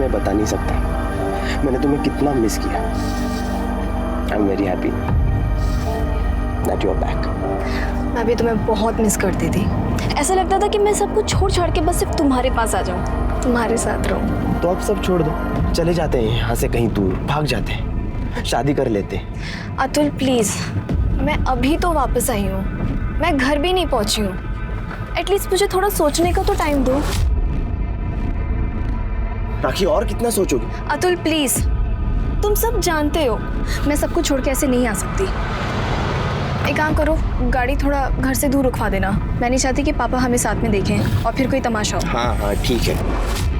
मैं बता नहीं सकता मैंने तुम्हें कितना मिस किया। I am very happy that you are back. मैं भी तुम्हें बहुत मिस करती थी। ऐसा लगता था कि मैं सब कुछ छोड़ छाड़ के बस सिर्फ तुम्हारे पास आ जाऊं, तुम्हारे साथ रहूं। तो अब सब छोड़ दो, चले जाते हैं यहाँ से कहीं दूर, भाग जाते हैं, शादी कर लेते हैं। अतुल प्लीज, मैं अभी तो वापस आई हूँ, मैं घर भी नहीं पहुंची हूँ। एटलीस्ट मुझे थोड़ा सोचने का तो टाइम दो। राखी और कितना सोचोगे? अतुल प्लीज, तुम सब जानते हो मैं सब कुछ छोड़ के ऐसे नहीं आ सकती। एक काम करो, गाड़ी थोड़ा घर से दूर रुकवा देना। मैं नहीं चाहती कि पापा हमें साथ में देखें और फिर कोई तमाशा हो। हाँ हाँ ठीक है।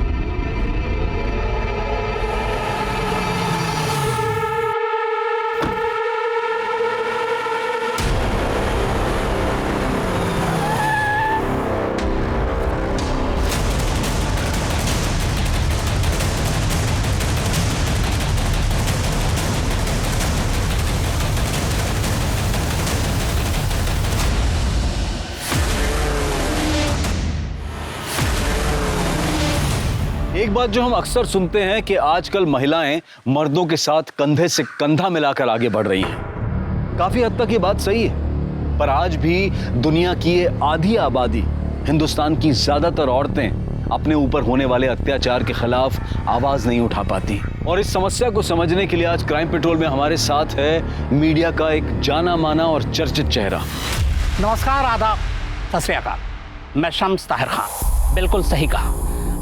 एक बात जो हम अक्सर सुनते हैं कि आजकल महिलाएं मर्दों के साथ कंधे से कंधा मिलाकर आगे बढ़ रही हैं। काफी हद तक ये बात सही है, पर आज भी दुनिया की ये आधी आबादी, हिंदुस्तान की ज्यादातर औरतें अपने ऊपर होने वाले अत्याचार के खिलाफ आवाज नहीं उठा पाती। और इस समस्या को समझने के लिए आज क्राइम पेट्रोल में हमारे साथ है मीडिया का एक जाना माना और चर्चित चेहरा। नमस्कार, आदाब, सत श्री अकाल। मैं शम्स ताहिर खान। बिल्कुल सही कहा।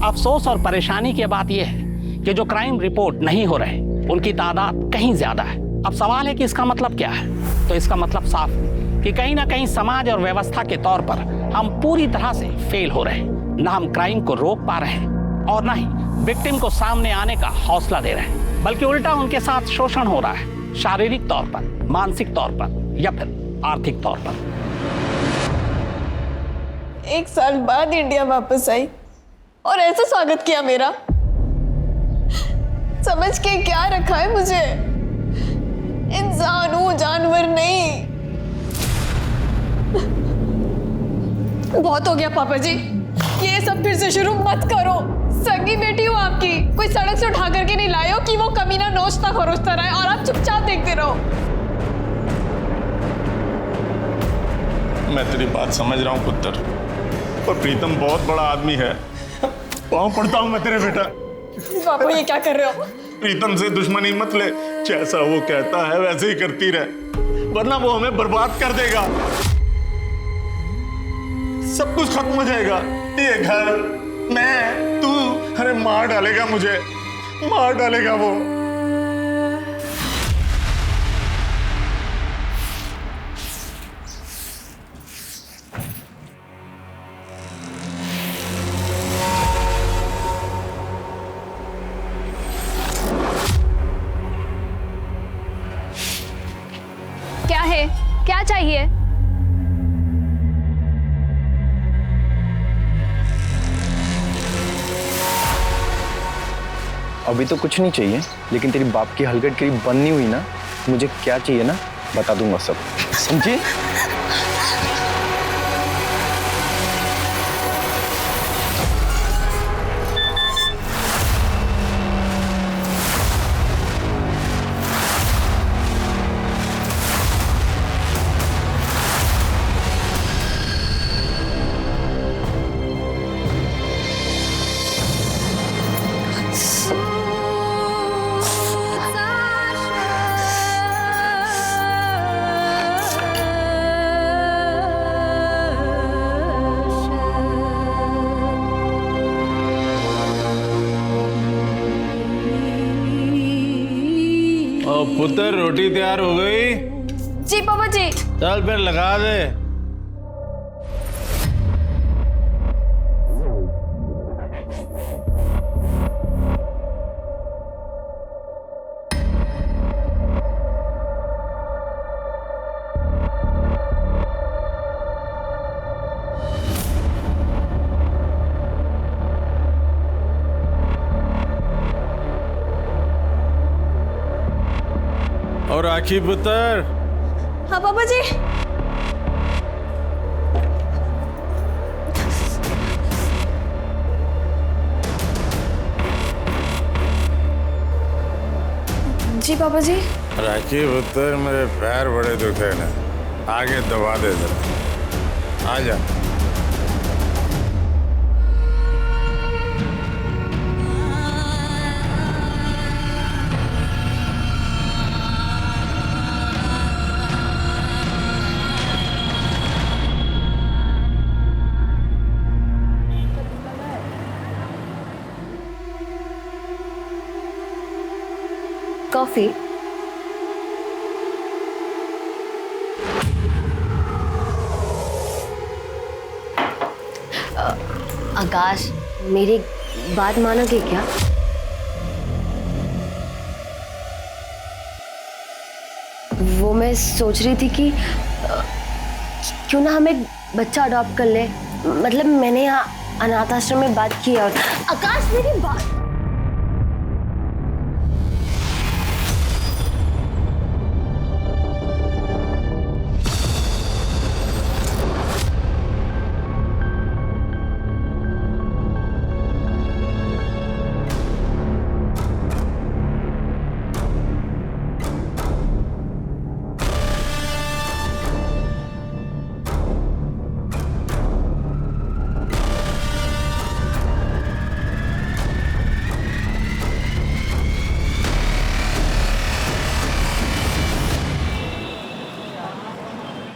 अफसोस और परेशानी की बात यह है कि जो क्राइम रिपोर्ट नहीं हो रहे उनकी तादाद कहीं ज्यादा है। अब सवाल है कि इसका मतलब क्या है? तो इसका मतलब साफ कि कहीं ना कहीं समाज और व्यवस्था के तौर पर हम पूरी तरह से फेल हो रहे हैं। न हम क्राइम को रोक पा रहे हैं और न ही विक्टिम को सामने आने का हौसला दे रहे हैं, बल्कि उल्टा उनके साथ शोषण हो रहा है, शारीरिक तौर पर, मानसिक तौर पर या फिर आर्थिक तौर पर। 1 साल बाद इंडिया वापस आई और ऐसा स्वागत किया मेरा। समझ के क्या रखा है मुझे? इंसान हूं, जानवर नहीं। बहुत हो गया पापा जी, ये सब फिर से शुरू मत करो। सगी बेटी हूं आपकी, कोई सड़क से उठा करके नहीं लाए हो कि वो कमीना नोचता खरोचता रहे और आप चुपचाप देखते रहो। मैं तेरी बात समझ रहा हूं पुत्र, पर प्रीतम बहुत बड़ा आदमी है। पाँव पड़ता हूं मैं तेरे बेटा। पापा ये क्या कर रहे हो? प्रीतम से दुश्मनी मत ले, जैसा वो कहता है वैसे ही करती रहे, वरना वो हमें बर्बाद कर देगा। सब कुछ खत्म हो जाएगा, ये घर, मैं, तू, अरे मार डालेगा मुझे, मार डालेगा वो। क्या है, क्या चाहिए? अभी तो कुछ नहीं चाहिए, लेकिन तेरी बाप की हलगर्जीगिरी बंद नहीं हुई ना, मुझे क्या चाहिए ना बता दूंगा सब, समझी? पुत्र रोटी तैयार हो गई? जी पापा जी। चल फिर लगा दे। और राखी पुत्र। हाँ पापा जी। जी पापा जी। राखी पुत्र, मेरे पैर बड़े दुखे ना, आगे दबा दे जरा, आ जा। कॉफी। आकाश, मेरी बात मानोगे क्या? वो मैं सोच रही थी कि क्यों ना हम एक बच्चा अडॉप्ट कर ले। मतलब मैंने यहाँ अनाथ आश्रम में बात की है। और आकाश, मेरी बात।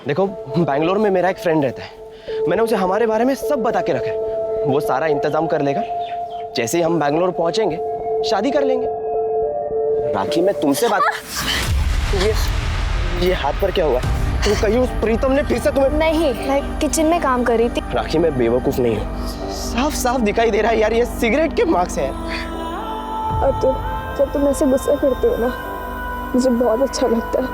देखो, बैंगलोर में मेरा एक फ्रेंड रहता है। मैंने उसे हमारे बारे में सब बता के रखा है। वो सारा इंतजाम कर लेगा। जैसे ही हम बैंगलोर पहुंचेंगे शादी कर लेंगे। राखी, मैं तुमसे बात ये हाथ पर क्या हुआ? तो कहीं उस प्रीतम ने फिर से तुम्हें? नहीं, मैं किचन में काम कर रही थी। राखी, मैं बेवकूफ नहीं हूँ। साफ साफ दिखाई दे रहा है यार, ये सिगरेट के मार्क्स हैं। और जब तुम ऐसे गुस्सा करते हो ना, मुझे बहुत अच्छा लगता है,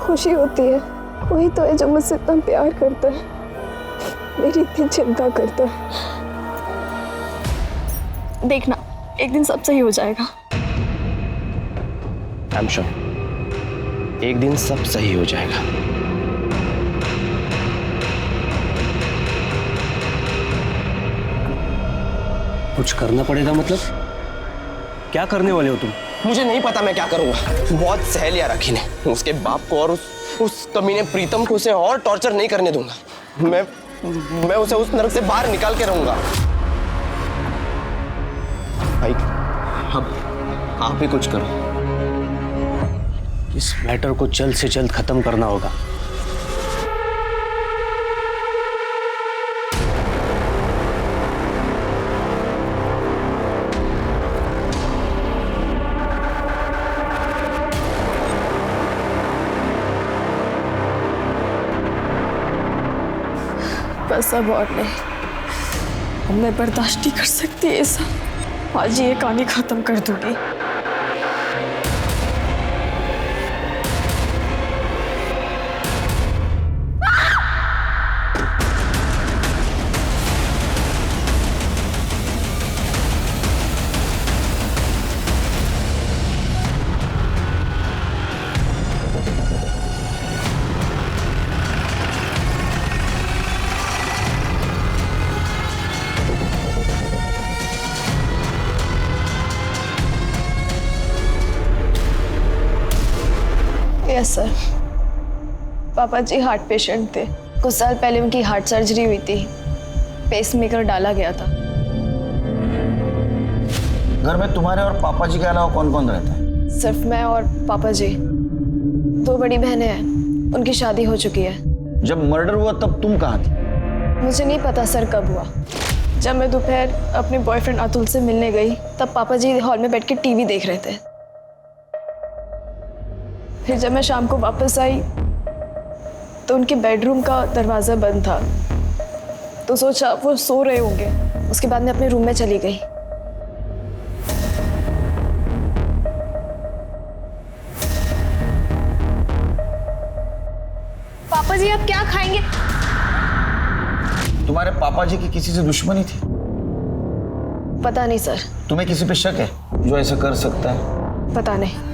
खुशी होती है। वही तो है जो मुझसे इतना प्यार करता है, मेरी इतनी चिंता करता है। देखना, एक दिन सब सही हो जाएगा। आई एम श्योर एक दिन सब सही हो जाएगा। कुछ करना पड़ेगा मतलब? क्या करने वाले हो तुम? मुझे नहीं पता मैं क्या करूंगा। बहुत सह लिया राखी ने। उसके बाप को और उस कमीने प्रीतम को उसे और टॉर्चर नहीं करने दूंगा। मैं उसे उस नरक से बाहर निकाल के रहूंगा। भाई, अब आप भी कुछ करो। इस मैटर को जल्द से जल्द खत्म करना होगा। बस अब और नहीं, अब मैं बर्दाश्त नहीं कर सकती ये सब। आज ये कहानी खत्म कर दूंगी। यस सर, पापा जी हार्ट पेशेंट थे। कुछ साल पहले उनकी हार्ट सर्जरी हुई थी, पेसमेकर डाला गया था। घर में तुम्हारे और पापा जी के अलावा कौन कौन रहता है? सिर्फ मैं और पापा जी। 2 बड़ी बहनें हैं, उनकी शादी हो चुकी है। जब मर्डर हुआ तब तुम कहाँ थी? मुझे नहीं पता सर कब हुआ। जब मैं दोपहर अपने बॉयफ्रेंड अतुल से मिलने गई, तब पापा जी हॉल में बैठ के टीवी देख रहे थे। फिर जब मैं शाम को वापस आई तो उनके बेडरूम का दरवाज़ा बंद था, तो सोचा वो सो रहे होंगे। उसके बाद मैं अपने रूम में चली गई। पापा जी आप क्या खाएंगे? तुम्हारे पापा जी की किसी से दुश्मनी थी? पता नहीं सर। तुम्हें किसी पे शक है जो ऐसा कर सकता है? पता नहीं।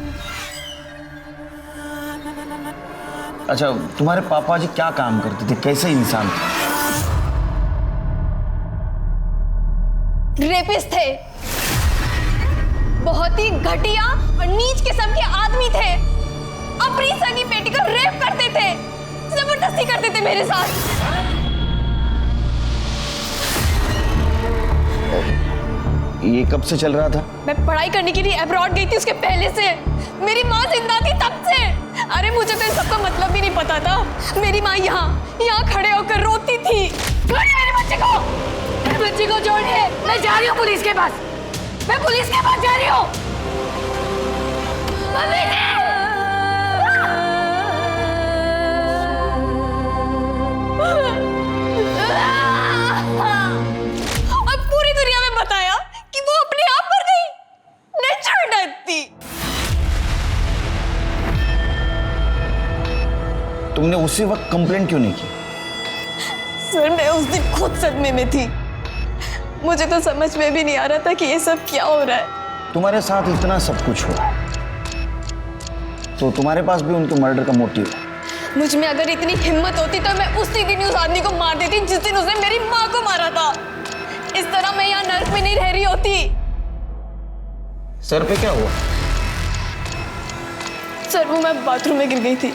अच्छा, तुम्हारे पापा जी क्या काम करते थे, कैसे इंसान थे? रेपिस्ट थे। बहुत ही घटिया और नीच किस्म के आदमी थे। अपनी सगी बेटी को रेप करते थे, जबरदस्ती करते थे मेरे साथ। ये कब से चल रहा था? मैं पढ़ाई करने के लिए अब्रॉड गई थी उसके पहले से। मेरी माँ जिंदा थी तब से। अरे मुझे तो इन सबका मतलब भी नहीं पता था। मेरी माँ यहाँ खड़े होकर रोती थी। छोड़िए मेरे बच्चे को छोड़िए। मैं जा रही हूँ पुलिस के पास। मैं पुलिस के पास जा रही हूँ। और पूरी दुनिया में बताया कि वो अपने आप मर गई। नेचुरल डेथ थी। तुमने उसी वक्त कंप्लेंट क्यों नहीं की? सर मैं उस दिन खुद सदमे में थी। मुझे तो समझ में भी नहीं आ रहा था कि ये सब क्या हो रहा है। तुम्हारे साथ इतना सब कुछ हो रहा है तो तुम्हारे पास भी उनके मर्डर का मोटिव है। मुझ में अगर इतनी हिम्मत होती तो मैं उसी दिन उस आदमी को मार देती जिस दिन उसने मेरी माँ को मारा था। इस तरह मैं यहाँ नर्क में नहीं रह रही होती। सर पे क्या हुआ? सर वो मैं बाथरूम में गिर गई थी।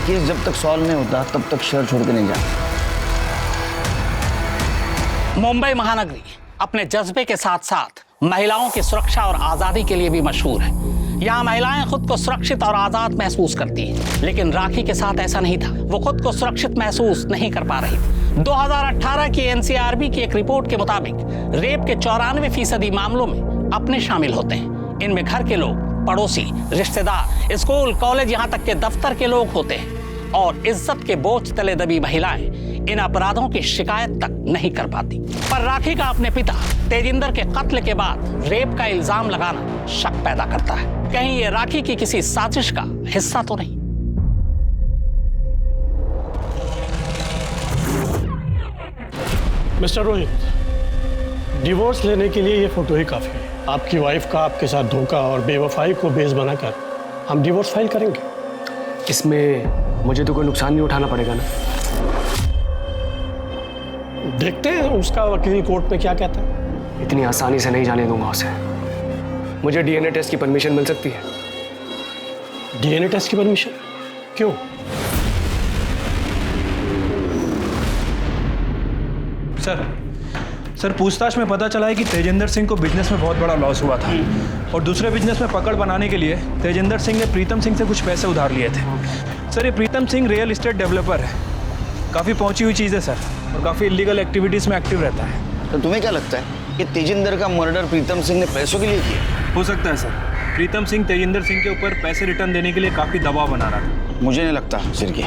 केस जब तक सॉल्व नहीं होता तब तक शहर छोड़ के नहीं जाना। मुंबई महानगरी अपने जज्बे के साथ साथ महिलाओं की सुरक्षा और आजादी के लिए भी मशहूर है। यहाँ महिलाएं खुद को सुरक्षित और आजाद महसूस करती हैं, लेकिन राखी के साथ ऐसा नहीं था। वो खुद को सुरक्षित महसूस नहीं कर पा रही थी। 2018 की एनसीआरबी की एक रिपोर्ट के मुताबिक रेप के 94% मामलों में अपने शामिल होते हैं। इनमें घर के लोग, पड़ोसी, रिश्तेदार, स्कूल, कॉलेज, यहाँ तक के दफ्तर के लोग होते हैं। और इज्जत के बोझ तले दबी महिलाएं इन अपराधों की शिकायत तक नहीं कर पाती। पर राखी का अपने पिता तेजिंदर के कत्ल के बाद रेप का इल्जाम लगाना शक पैदा करता है। कहीं ये राखी की किसी साजिश का हिस्सा तो नहीं? मिस्टर रोहित, डिवोर्स लेने के लिए ये फोटो ही काफी है। आपकी वाइफ का आपके साथ धोखा और बेवफाई को बेस बनाकर हम डिवोर्स फाइल करेंगे। इसमें मुझे तो कोई नुकसान नहीं उठाना पड़ेगा ना? देखते हैं उसका वकील कोर्ट में क्या कहता है। इतनी आसानी से नहीं जाने दूंगा उसे। मुझे डीएनए टेस्ट की परमिशन मिल सकती है? डीएनए टेस्ट की परमिशन? क्यों? सर पूछताछ में पता चला है कि तेजिंदर सिंह को बिजनेस में बहुत बड़ा लॉस हुआ था और दूसरे बिजनेस में पकड़ बनाने के लिए तेजिंदर सिंह ने प्रीतम सिंह से कुछ पैसे उधार लिए थे। सर ये Pritam Singh real estate developer है, काफ़ी पहुंची हुई चीज़ है सर, और काफ़ी इलीगल एक्टिविटीज़ में एक्टिव रहता है। तो तुम्हें क्या लगता है कि तेजिंदर का मर्डर प्रीतम सिंह ने पैसों के लिए किया? हो सकता है सर, प्रीतम सिंह तेजिंदर सिंह के ऊपर पैसे रिटर्न देने के लिए काफ़ी दबाव बना रहा था। मुझे नहीं लगता सिरके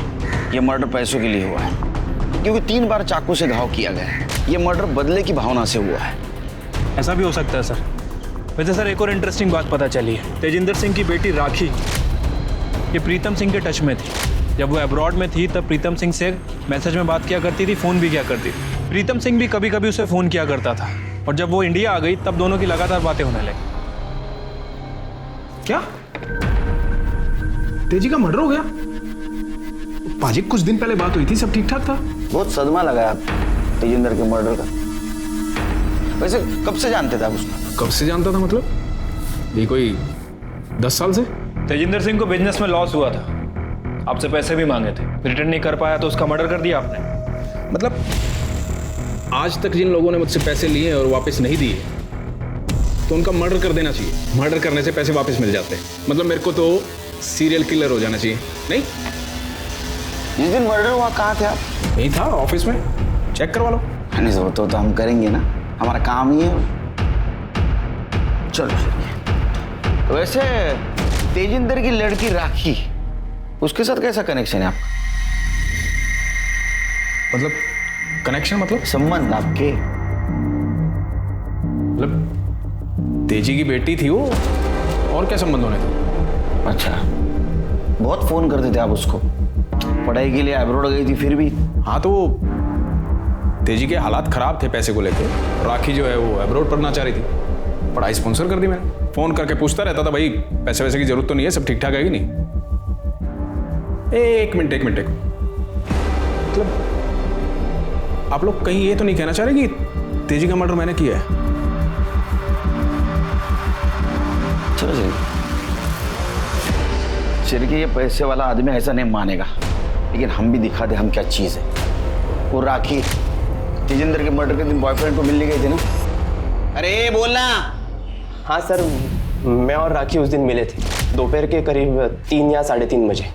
ये मर्डर पैसों के लिए हुआ है, क्योंकि 3 बार चाकू से घाव किया गया है। ये मर्डर बदले की भावना से हुआ है। ऐसा भी हो सकता है सर। वैसे सर एक और इंटरेस्टिंग बात पता चली है। तेजिंदर सिंह की बेटी राखी ये प्रीतम सिंह के टच में थी। जब वो अब्रॉड में थी तब प्रीतम सिंह से मैसेज में बात किया करती थी, फ़ोन भी किया करती थी। प्रीतम सिंह भी कभी कभी उसे फ़ोन किया करता था, और जब वो इंडिया आ गई तब दोनों की लगातार बातें होने लगी। क्या तेजी का मर्डर हो गया? पाजी कुछ दिन पहले बात हुई थी, सब ठीक ठाक था। बहुत सदमा लगा आप तेजिंदर के मर्डर का। वैसे कब से जानते थे आप उसको? कब से जानता था मतलब? ये कोई 10 साल से। तेजिंदर सिंह को बिजनेस में लॉस हुआ था, आपसे पैसे भी मांगे थे, रिटर्न नहीं कर पाया तो उसका मर्डर कर दिया आपने। मतलब आज तक जिन लोगों ने मुझसे पैसे लिए और वापस नहीं दिए तो उनका मर्डर कर देना चाहिए। मर्डर करने से पैसे वापस मिल जाते हैं। मतलब मेरे को तो सीरियल किलर हो जाना चाहिए। नहीं, जिस दिन मर्डर हुआ कहाँ थे आप? नहीं था, ऑफिस में। चेक करवा लो। नहीं तो हम करेंगे ना, हमारा काम ही है। चलो वैसे तेजिंदर की लड़की राखी, उसके साथ कैसा कनेक्शन है आपका? मतलब कनेक्शन मतलब संबंध आपके? मतलब तेजी की बेटी थी वो, और क्या संबंध होने थे? अच्छा, बहुत फोन करते थे आप उसको? पढ़ाई के लिए अब्रॉड गई थी फिर भी? हाँ, तो वो तेजी के हालात खराब थे पैसे को लेके। राखी जो है वो अब्रॉड पढ़ना चाह रही थी, पढ़ाई स्पॉन्सर कर दी मैंने। फोन करके पूछता रहता था, भाई पैसे वैसे की जरूरत तो नहीं है, सब ठीक ठाक है कि नहीं? एक मिनट मतलब आप लोग कहीं ये तो नहीं कहना चाह रहे कि तेजी का मर्डर मैंने किया है? चलो चलिए, ये पैसे वाला आदमी ऐसा नहीं मानेगा, लेकिन हम भी दिखा दे हम क्या चीज है। वो राखी तेजिंदर के मर्डर के दिन बॉयफ्रेंड को मिलने गई थी ना? अरे बोलना। हाँ सर, मैं और राखी उस दिन मिले थे दोपहर के करीब 3 या 3:30 बजे।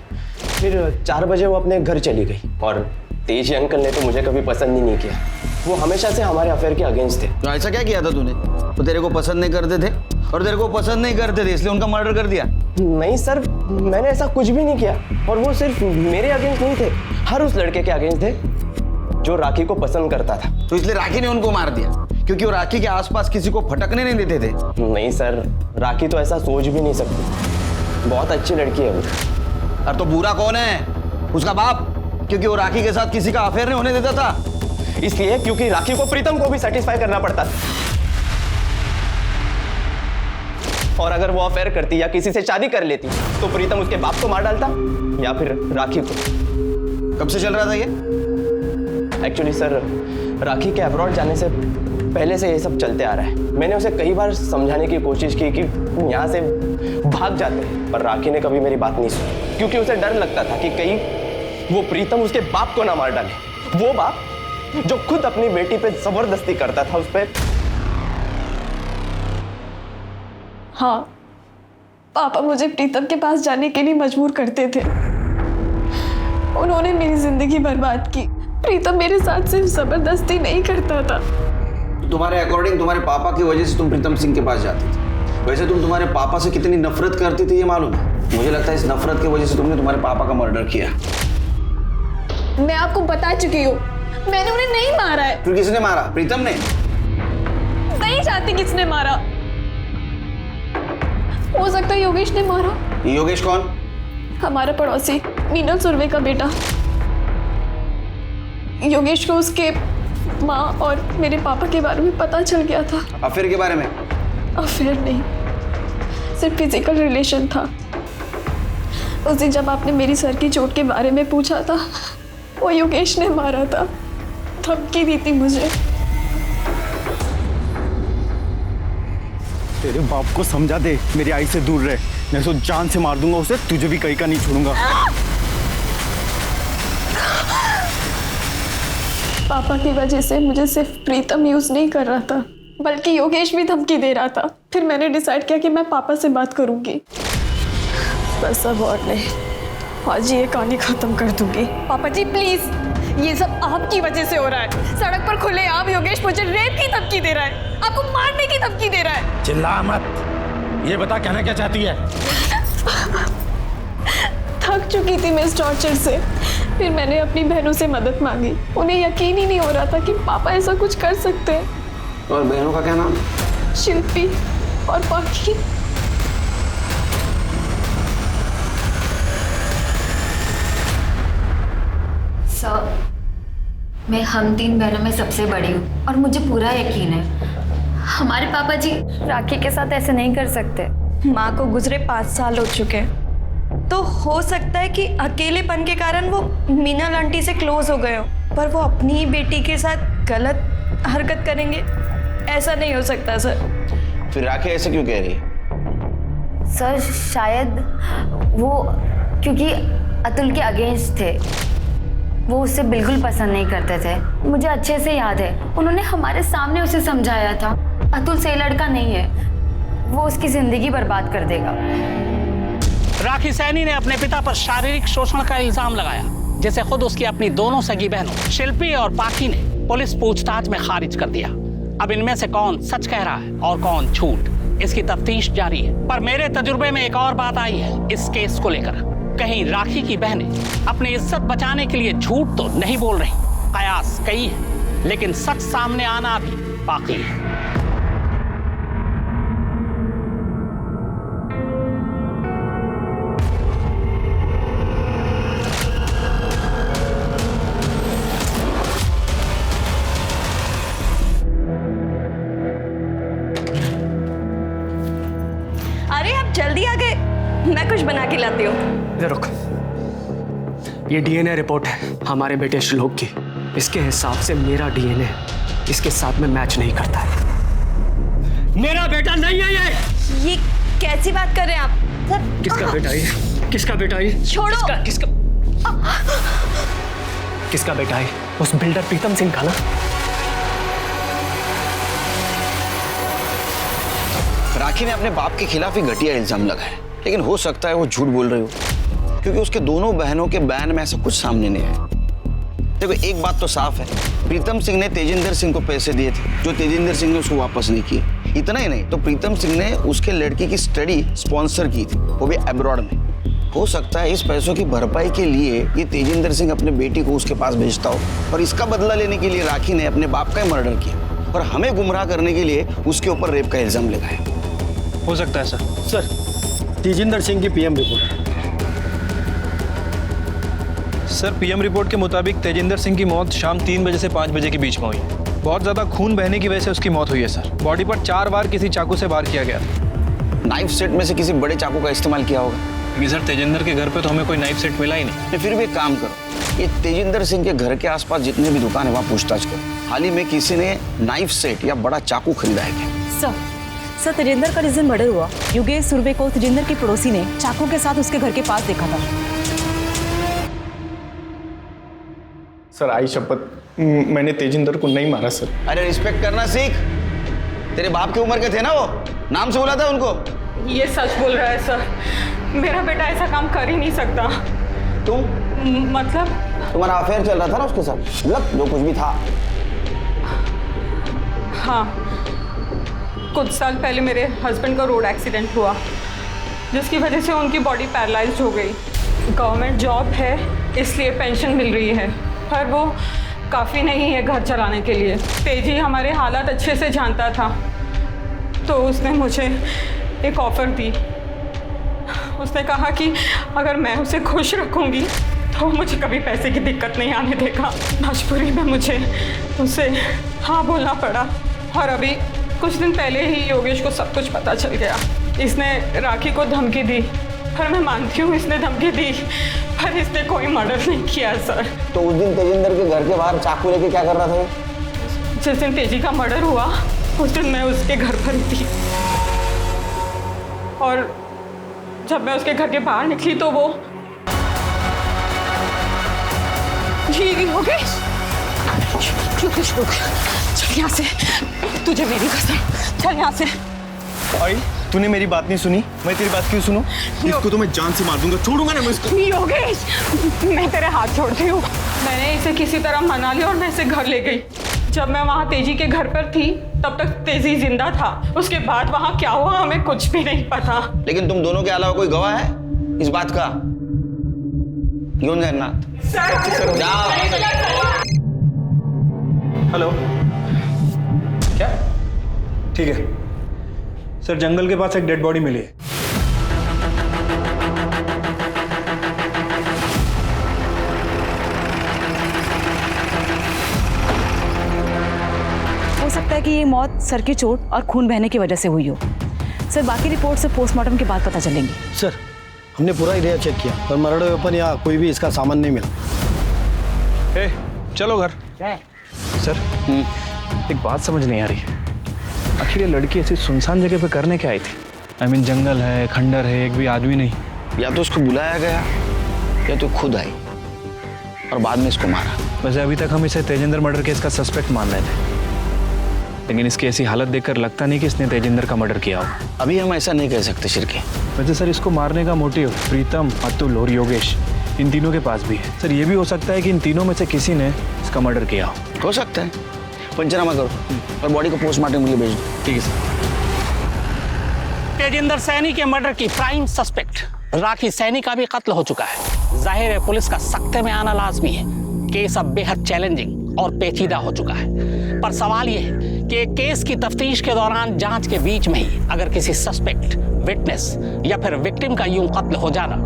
फिर 4 बजे वो अपने घर चली गई और तेजी अंकल ने तो मुझे कभी पसंद ही नहीं किया। वो हमेशा से हमारे अफेयर के अगेंस्ट थे। तो ऐसा क्या किया था तूने? वो तेरे को पसंद नहीं करते थे और तेरे को पसंद नहीं करते थे इसलिए उनका मर्डर कर दिया? नहीं सर, मैंने ऐसा कुछ भी नहीं किया। और वो सिर्फ मेरे अगेंस्ट नहीं थे, हर उस लड़के के अगेंस्ट थे जो राखी को पसंद करता था। तो इसलिए राखी ने उनको मार दिया क्योंकि वो राखी के आसपास किसी को फटकने नहीं देते थे? नहीं सर, राखी तो ऐसा सोच भी नहीं सकती, बहुत अच्छी लड़की है वो। और तो बुरा कौन है? उसका बाप, क्योंकि वो राखी के साथ किसी का अफेयर नहीं होने देता था। इसलिए क्योंकि राखी को प्रीतम को भी सेटिस्फाई करना पड़ता था। और अगर वो अफेयर करती या किसी से शादी कर लेती तो प्रीतम उसके बाप को मार डालता या फिर राखी को। कब से चल रहा था ये? एक्चुअली सर, राखी के अब्रॉड जाने से पहले से ये सब चलते आ रहा है। मैंने उसे कई बार समझाने की कोशिश की कि यहाँ से भाग जाते हैं, पर राखी ने कभी मेरी बात नहीं सुनी क्योंकि उसे डर लगता था कि कहीं वो प्रीतम उसके बाप को ना मार डाले। वो बाप जो खुद अपनी बेटी पे जबरदस्ती करता था उस पर। हाँ, पापा मुझे प्रीतम के पास जाने के लिए मजबूर करते थे। उन्होंने मेरी जिंदगी बर्बाद की। प्रीतम मेरे साथ सिर्फ जबरदस्ती नहीं करता था। तुम्हारे अकॉर्डिंग तुम्हारे पापा की वजह से तुम प्रीतम सिंह के पास जाती थी। वैसे तुम तुम्हारे पापा से कितनी नफरत करती थी ये मालूम है? मुझे लगता है इस नफरत की वजह से तुमने तुम्हारे पापा का मर्डर किया। मैं आपको बता चुकी हूँ, मैंने उन्हें नहीं मारा है। फिर किसने मारा? प्रीतम ने? नहीं जानती किसने मारा। हो सकता है योगेश ने मारा। योगेश कौन? हमारा पड़ोसी मीनल सुरवे का बेटा। योगेश को उसके माँ और मेरे पापा के बारे में पता चल गया था। अफेयर के बारे में? अफेयर नहीं, सिर्फ फिजिकल रिलेशन था। उस दिन जब आपने मेरी सर की चोट के बारे में पूछा था, वो योगेश ने मारा था। धमकी दी थी मुझे। तेरे बाप को समझा दे मेरी आई से दूर रहे, मैं तो जान से मार दूंगा उसे, तुझे भी कहीं का नहीं छोड़ूंगा। पापा की वजह से मुझे सिर्फ प्रीतम यूज नहीं कर रहा था, बल्कि योगेश भी धमकी दे रहा था। फिर मैंने डिसाइड किया कि मैं पापा से बात करूंगी। बस अब और नहीं, आज ये कहानी खत्म कर दूंगी। पापा जी प्लीज, ये सब आपकी वजह से हो रहा है। सड़क पर खुले आम योगेश मुझे रेप की धमकी दे रहा है, आपको मारने की धमकी दे रहा है। चिल्ला मत, ये बता कहना क्या चाहती है? थक चुकी थी मैं इस टॉर्चर से। फिर मैंने अपनी बहनों से मदद मांगी। उन्हें यकीन ही नहीं हो रहा था कि पापा ऐसा कुछ कर सकते हैं। और बहनों का क्या नाम? शिल्पी और पाखी। सर, मैं हम 3 बहनों में सबसे बड़ी हूँ और मुझे पूरा यकीन है हमारे पापा जी राखी के साथ ऐसे नहीं कर सकते। माँ को गुजरे 5 साल हो चुके, तो हो सकता है कि अकेलेपन के कारण वो मीनल आंटी से क्लोज हो गए हो, पर वो अपनी ही बेटी के साथ गलत हरकत करेंगे, ऐसा नहीं हो सकता सर। फिर राखी ऐसे क्यों कह रही है? सर शायद वो क्योंकि अतुल के अगेंस्ट थे, वो उसे बिल्कुल पसंद नहीं करते थे। मुझे अच्छे से याद है, उन्होंने हमारे सामने उसे समझाया था अतुल सही लड़का नहीं है, वो उसकी जिंदगी बर्बाद कर देगा। राखी सैनी ने अपने पिता पर शारीरिक शोषण का इल्जाम लगाया, जिसे खुद उसकी अपनी दोनों सगी बहनों शिल्पी और पाखी ने पुलिस पूछताछ में खारिज कर दिया। अब इनमें से कौन सच कह रहा है और कौन झूठ, इसकी तफ्तीश जारी है। पर मेरे तजुर्बे में एक और बात आई है इस केस को लेकर। कहीं राखी की बहनें अपनी इज्जत बचाने के लिए झूठ तो नहीं बोल रही। कयास कई है, लेकिन सच सामने आना भी बाकी है। अरे आप जल्दी आ गए, मैं कुछ बना के लाती हूँ। इधर रुक, ये डीएनए रिपोर्ट है हमारे बेटे श्लोक की। इसके हिसाब से मेरा डीएनए इसके साथ में मैच नहीं करता है। मेरा बेटा नहीं है ये। कैसी बात कर रहे हैं आप सर? किसका बेटा है? किसका बेटा है? छोड़ो। किसका बेटा है? उस बिल्डर प्रीतम सिंह का ना? राखी ने अपने बाप के खिलाफ ही घटिया इल्जाम लगाया, लेकिन हो सकता है वो झूठ बोल रही हो, क्योंकि उसके दोनों बहनों के बयान में ऐसा कुछ सामने नहीं आया। देखो, एक बात तो साफ है, प्रीतम सिंह ने तेजिंदर सिंह को पैसे दिए थे, जो तेजिंदर सिंह ने उसको वापस नहीं किए। इतना ही नहीं, तो प्रीतम सिंह ने उसके लड़की की स्टडी स्पॉन्सर की थी, वो भी अब्रॉड में। हो सकता है इस पैसों की भरपाई के लिए ये तेजिंदर सिंह अपने बेटी को उसके पास भेजता हो, और इसका बदला लेने के लिए राखी ने अपने बाप का ही मर्डर किया और हमें गुमराह करने के लिए उसके ऊपर रेप का इल्जाम लगाया। हो सकता है सर। सर, तेजिंदर सिंह की PM report. Sir, PM report के मुताबिक तेजिंदर सिंह की मौत शाम 3 बजे से 5 बजे के बीच में हुई। बहुत ज़्यादा खून बहने की वजह से उसकी मौत हुई है सर। बॉडी पर 4 बार किसी चाकू से वार किया गया। नाइफ सेट में से किसी बड़े चाकू का इस्तेमाल किया होगा? लेकिन सर, तेजिंदर के घर पे तो हमें कोई नाइफ सेट मिला ही नहीं। फिर भी एक काम करो, ये तेजिंदर सिंह के घर के आसपास जितने भी दुकान है वहाँ पूछताछ करो। हाल ही में किसी ने नाइफ सेट या बड़ा चाकू खरीदा है क्या? सर, तेजिंदर का जिस दिन मर्डर हुआ, योगेश सुरवे को तेजिंदर की पड़ोसी ने चाकू के साथ उसके घर के पास देखा था। सर, आई शपथ, मैंने तेजिंदर को नहीं मारा सर। अरे रिस्पेक्ट करना सीख। तेरे बाप की उम्र के थे ना वो, नाम से बुला था उनको। ये सच बोल रहा है सर, मेरा बेटा ऐसा काम कर ही नहीं सकता। तुम? मतलब तुम्हारा अफेयर चल रहा था ना उसके साथ, मतलब जो कुछ भी था। हाँ, कुछ साल पहले मेरे हस्बैंड का रोड एक्सीडेंट हुआ, जिसकी वजह से उनकी बॉडी पैरालाइज्ड हो गई। गवर्नमेंट जॉब है इसलिए पेंशन मिल रही है, पर वो काफ़ी नहीं है घर चलाने के लिए। तेजी हमारे हालात अच्छे से जानता था, तो उसने मुझे एक ऑफ़र दी। उसने कहा कि अगर मैं उसे खुश रखूंगी तो मुझे कभी पैसे की दिक्कत नहीं आने देगा। मजबूरी में मुझे उसे हाँ बोलना पड़ा, और अभी कुछ दिन पहले ही योगेश को सब कुछ पता चल गया। इसने राखी को धमकी दी, पर मैं मानती हूँ इसने धमकी दी, पर इसने कोई मर्डर नहीं किया सर। तो उस दिन तेजिंदर के घर के बाहर चाकू लेके क्या कर रहा था? जिस दिन तेजी का मर्डर हुआ उस दिन मैं उसके घर पर ही थी, और जब मैं उसके घर के बाहर निकली तो वो योगेश, चल यहाँ से, तुझे मेरी कसम, चल यहाँ से। आई, तूने मेरी बात नहीं सुनी, मैं तेरी बात क्यों सुनूं? इसको तो मैं जान से मार दूंगा, छोड़ूंगा ना मैं इसको। योगेश, मैं तेरे हाथ छोड़ती हूँ। मैंने इसे किसी तरह मना लिया और मैं इसे घर ले गई। जब मैं वहाँ तेजी के घर पर थी तब तक तेजी जिंदा था, उसके बाद वहाँ क्या हुआ हमें कुछ भी नहीं पता। लेकिन तुम दोनों के अलावा कोई गवाह है इस बात का? क्यों जगन्नाथ? जाओ। हेलो, क्या? ठीक है सर, जंगल के पास एक डेड बॉडी मिली है। हो सकता है कि ये मौत सर की चोट और खून बहने की वजह से हुई हो। सर, बाकी रिपोर्ट से पोस्टमार्टम के बाद पता चलेंगी। सर, हमने पूरा एरिया चेक किया, पर मर्डर वेपन या कोई भी इसका सामान नहीं मिला। चलो घर। सर, एक बात समझ नहीं आ रही है, आखिर ये लड़की ऐसी सुनसान जगह पे करने क्या आई थी? आई मीन, जंगल है, खंडर है, एक भी आदमी नहीं। या तो उसको बुलाया गया या तो खुद आई और बाद में इसको मारा। वैसे अभी तक हम इसे तेजिंदर मर्डर केस का सस्पेक्ट मान रहे थे, लेकिन इसकी ऐसी हालत देखकर लगता नहीं कि इसने तेजिंदर का मर्डर किया होगा। अभी हम ऐसा नहीं कह सकते शिरके। वैसे सर, इसको मारने का मोटिव प्रीतम, अतुल और योगेश, इन तीनों के पास भी है। सर, ये भी हो सकता है कि इन तीनों में से किसी ने इसका मर्डर किया हो सकता है। पंचनामा करो और बॉडी को पोस्टमार्टम के लिए भेज दो। ठीक है सर। तेजिंदर सैनी के मर्डर की प्राइम सस्पेक्ट राखी सैनी का भी कत्ल हो चुका है। जाहिर है पुलिस का सख्ते में आना लाजमी है। केस अब बेहद चैलेंजिंग और पेचीदा हो चुका है, पर सवाल यह है कि केस की तफ्तीश के दौरान जांच के बीच में ही अगर किसी सस्पेक्ट, विटनेस या फिर विक्टिम का यूं कत्ल हो जाना,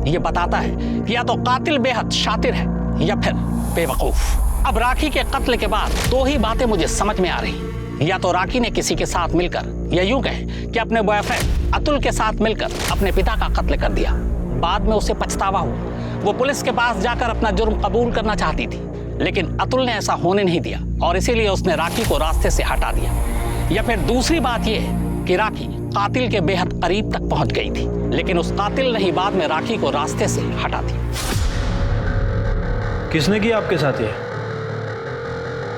यह बताता है कि या तो कातिल बेहद शातिर है या फिर बेवकूफ। अब राखी के कत्ल के बाद दो ही बातें मुझे समझ में आ रही। या तो राखी ने किसी के साथ मिलकर, या यूं कहें कि अपने बॉयफ्रेंड अतुल के साथ मिलकर अपने पिता का कत्ल कर दिया। बाद में उसे पछतावा हुआ। वो पुलिस के पास जाकर अपना जुर्म कबूल करना चाहती थी, लेकिन अतुल ने ऐसा होने नहीं दिया और इसीलिए उसने राखी को रास्ते से हटा दिया। या फिर दूसरी बात यह है कि राखी कातिल के बेहद करीब तक पहुंच गई थी, लेकिन उस कातिल ने ही बाद में राखी को रास्ते से हटा दिया। किसने किया आपके साथ ये?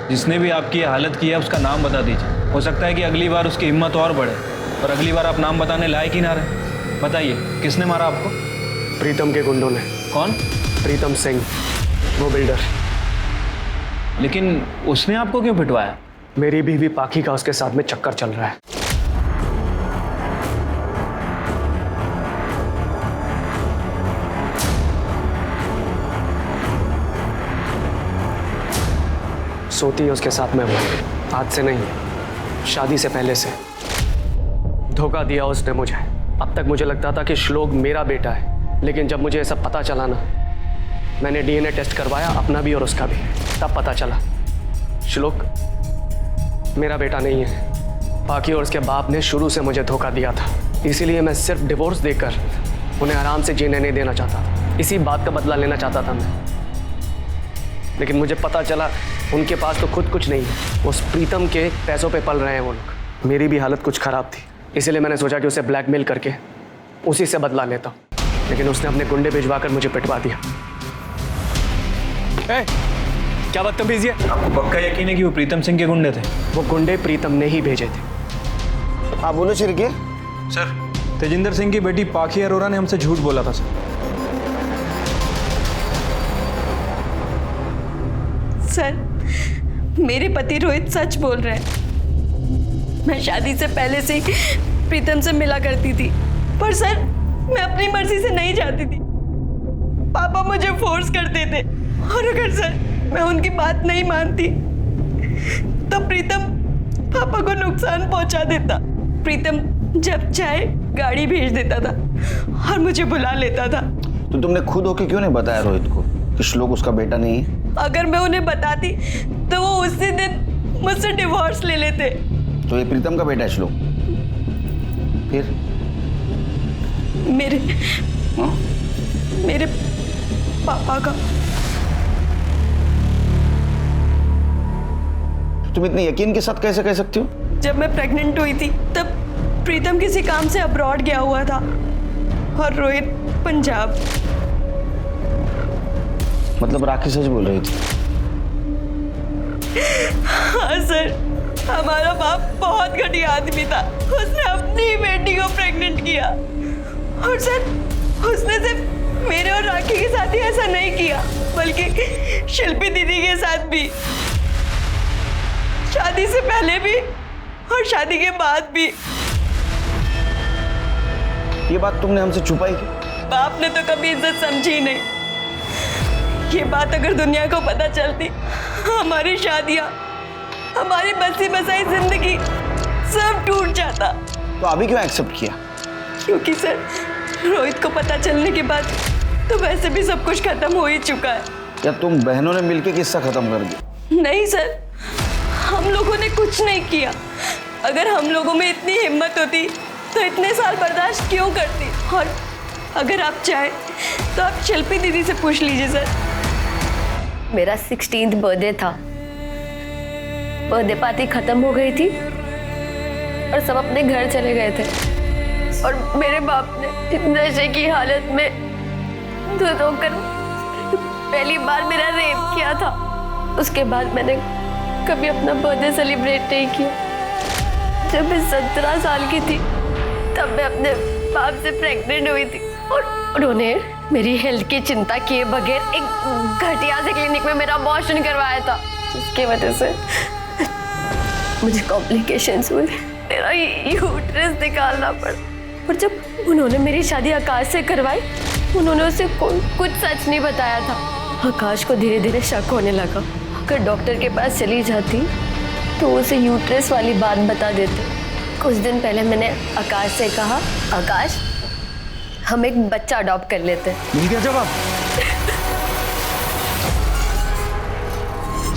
जिसने भी आपकी ये हालत की है उसका नाम बता दीजिए। हो सकता है कि अगली बार उसकी हिम्मत और बढ़े, और अगली बार आप नाम बताने लायक ही ना रहे। बताइए, किसने मारा आपको? प्रीतम के गुंडों ने। कौन? प्रीतम सिंह, वो बिल्डर। लेकिन उसने आपको क्यों पिटवाया? मेरी बीवी पाखी का उसके साथ में चक्कर चल रहा है। सोती है उसके साथ में वो, आज से नहीं, शादी से पहले से। धोखा दिया उसने मुझे। अब तक मुझे लगता था कि श्लोक मेरा बेटा है, लेकिन जब मुझे ये सब पता चला ना, मैंने डीएनए टेस्ट करवाया, अपना भी और उसका भी, तब पता चला श्लोक मेरा बेटा नहीं है। पाखी और उसके बाप ने शुरू से मुझे धोखा दिया था, इसीलिए मैं सिर्फ डिवोर्स देकर उन्हें आराम से जीने नहीं देना चाहता था। इसी बात का बदला लेना चाहता था मैं, लेकिन मुझे पता चला उनके पास तो खुद कुछ नहीं है, उस प्रीतम के पैसों पे पल रहे हैं वो लोग। मेरी भी हालत कुछ खराब थी, इसीलिए मैंने सोचा कि उसे ब्लैकमेल करके उसी से बदला लेता हूँ, लेकिन उसने अपने गुंडे भिजवाकर मुझे पिटवा दिया। क्या बदतमीजी है? आपको पक्का यकीन है कि वो प्रीतम सिंह के गुंडे थे? वो गुंडे प्रीतम ने ही भेजे थे। आप बोलो चिरके। सर, तेजिंदर सिंह की बेटी पाखी अरोरा ने हमसे झूठ बोला था सर। सर, मेरे पति रोहित सच बोल रहे हैं। मैं शादी से पहले से ही प्रीतम से मिला करती थी, पर सर मैं अपनी मर्जी से नहीं चाहती थी। पापा मुझे फोर्स करते थे, और अगर सर मैं उनकी बात नहीं मानती तो प्रीतम पापा को नुकसान पहुंचा देता। प्रीतम जब चाहे गाड़ी भेज देता था और मुझे बुला लेता था। तो तुमने खुद होके क्यों नहीं बताया रोहित को कि श्लोक उसका बेटा नहीं है? अगर मैं उन्हें बताती तो वो उसी दिन मुझसे डिवोर्स ले लेते। तो ये प्रीतम का बेटा है श्लोक? फिर मेरे पापा का। तुम इतने यकीन के साथ कैसे कह सकती हो? जब मैं प्रेग्नेंट हुई थी तब प्रीतम किसी काम से अब्रॉड गया हुआ था और रोहित पंजाब। मतलब राखी सच बोल रही थी? हाँ सर, हमारा बाप बहुत घटिया आदमी था। उसने अपनी बेटी को प्रेग्नेंट किया, और सर उसने सिर्फ मेरे और राखी के साथ ही ऐसा नहीं किया, बल्कि शिल्पी दीदी के साथ भी, शादी से पहले भी और शादी के बाद भी। ये बात तुमने हमसे छुपाई क्यों? बाप ने तो कभी इज्जत समझी ही नहीं। ये बात अगर दुनिया को पता चलती, हमारी शादियां, हमारी बसी बसाई जिंदगी सब टूट जाता। तो अभी क्यों एक्सेप्ट किया? क्योंकि सर रोहित को पता चलने के बाद तो वैसे भी सब कुछ खत्म हो ही चुका है। या तुम बहनों ने मिलकर किस्सा खत्म कर दिया? नहीं सर, हम लोगों ने कुछ नहीं किया। अगर हम लोगों में इतनी हिम्मत होती तो इतने साल बर्दाश्त क्यों करती? और अगर आप चाहें तो आप शिल्पी दीदी से पूछ लीजिए सर। मेरा 16th बर्थडे था, बर्थडे पार्टी खत्म हो गई थी और सब अपने घर चले गए थे, और मेरे बाप ने नशे की हालत में दूध होकर पहली बार मेरा रेप किया था। उसके बाद मैंने कभी अपना बर्थडे सेलिब्रेट नहीं किया। जब मैं 17 साल की थी तब मैं अपने बाप से प्रेग्नेंट हुई थी, और उन्होंने मेरी हेल्थ की चिंता किए बगैर एक घटिया से क्लिनिक में मेरा अबॉर्शन करवाया था, जिसकी वजह से मुझे कॉम्प्लिकेशंस हुए, मेरा यूट्रस निकालना पड़ा। और जब उन्होंने मेरी शादी आकाश से करवाई, उन्होंने उसे कुछ सच नहीं बताया था। आकाश को धीरे धीरे शक होने लगा। अगर डॉक्टर के पास चली जाती तो उसे यूट्रस वाली बात बता देते। कुछ दिन पहले मैंने आकाश से कहा, आकाश हम एक बच्चा अडॉप्ट कर लेते हैं। मिल गया जवाब?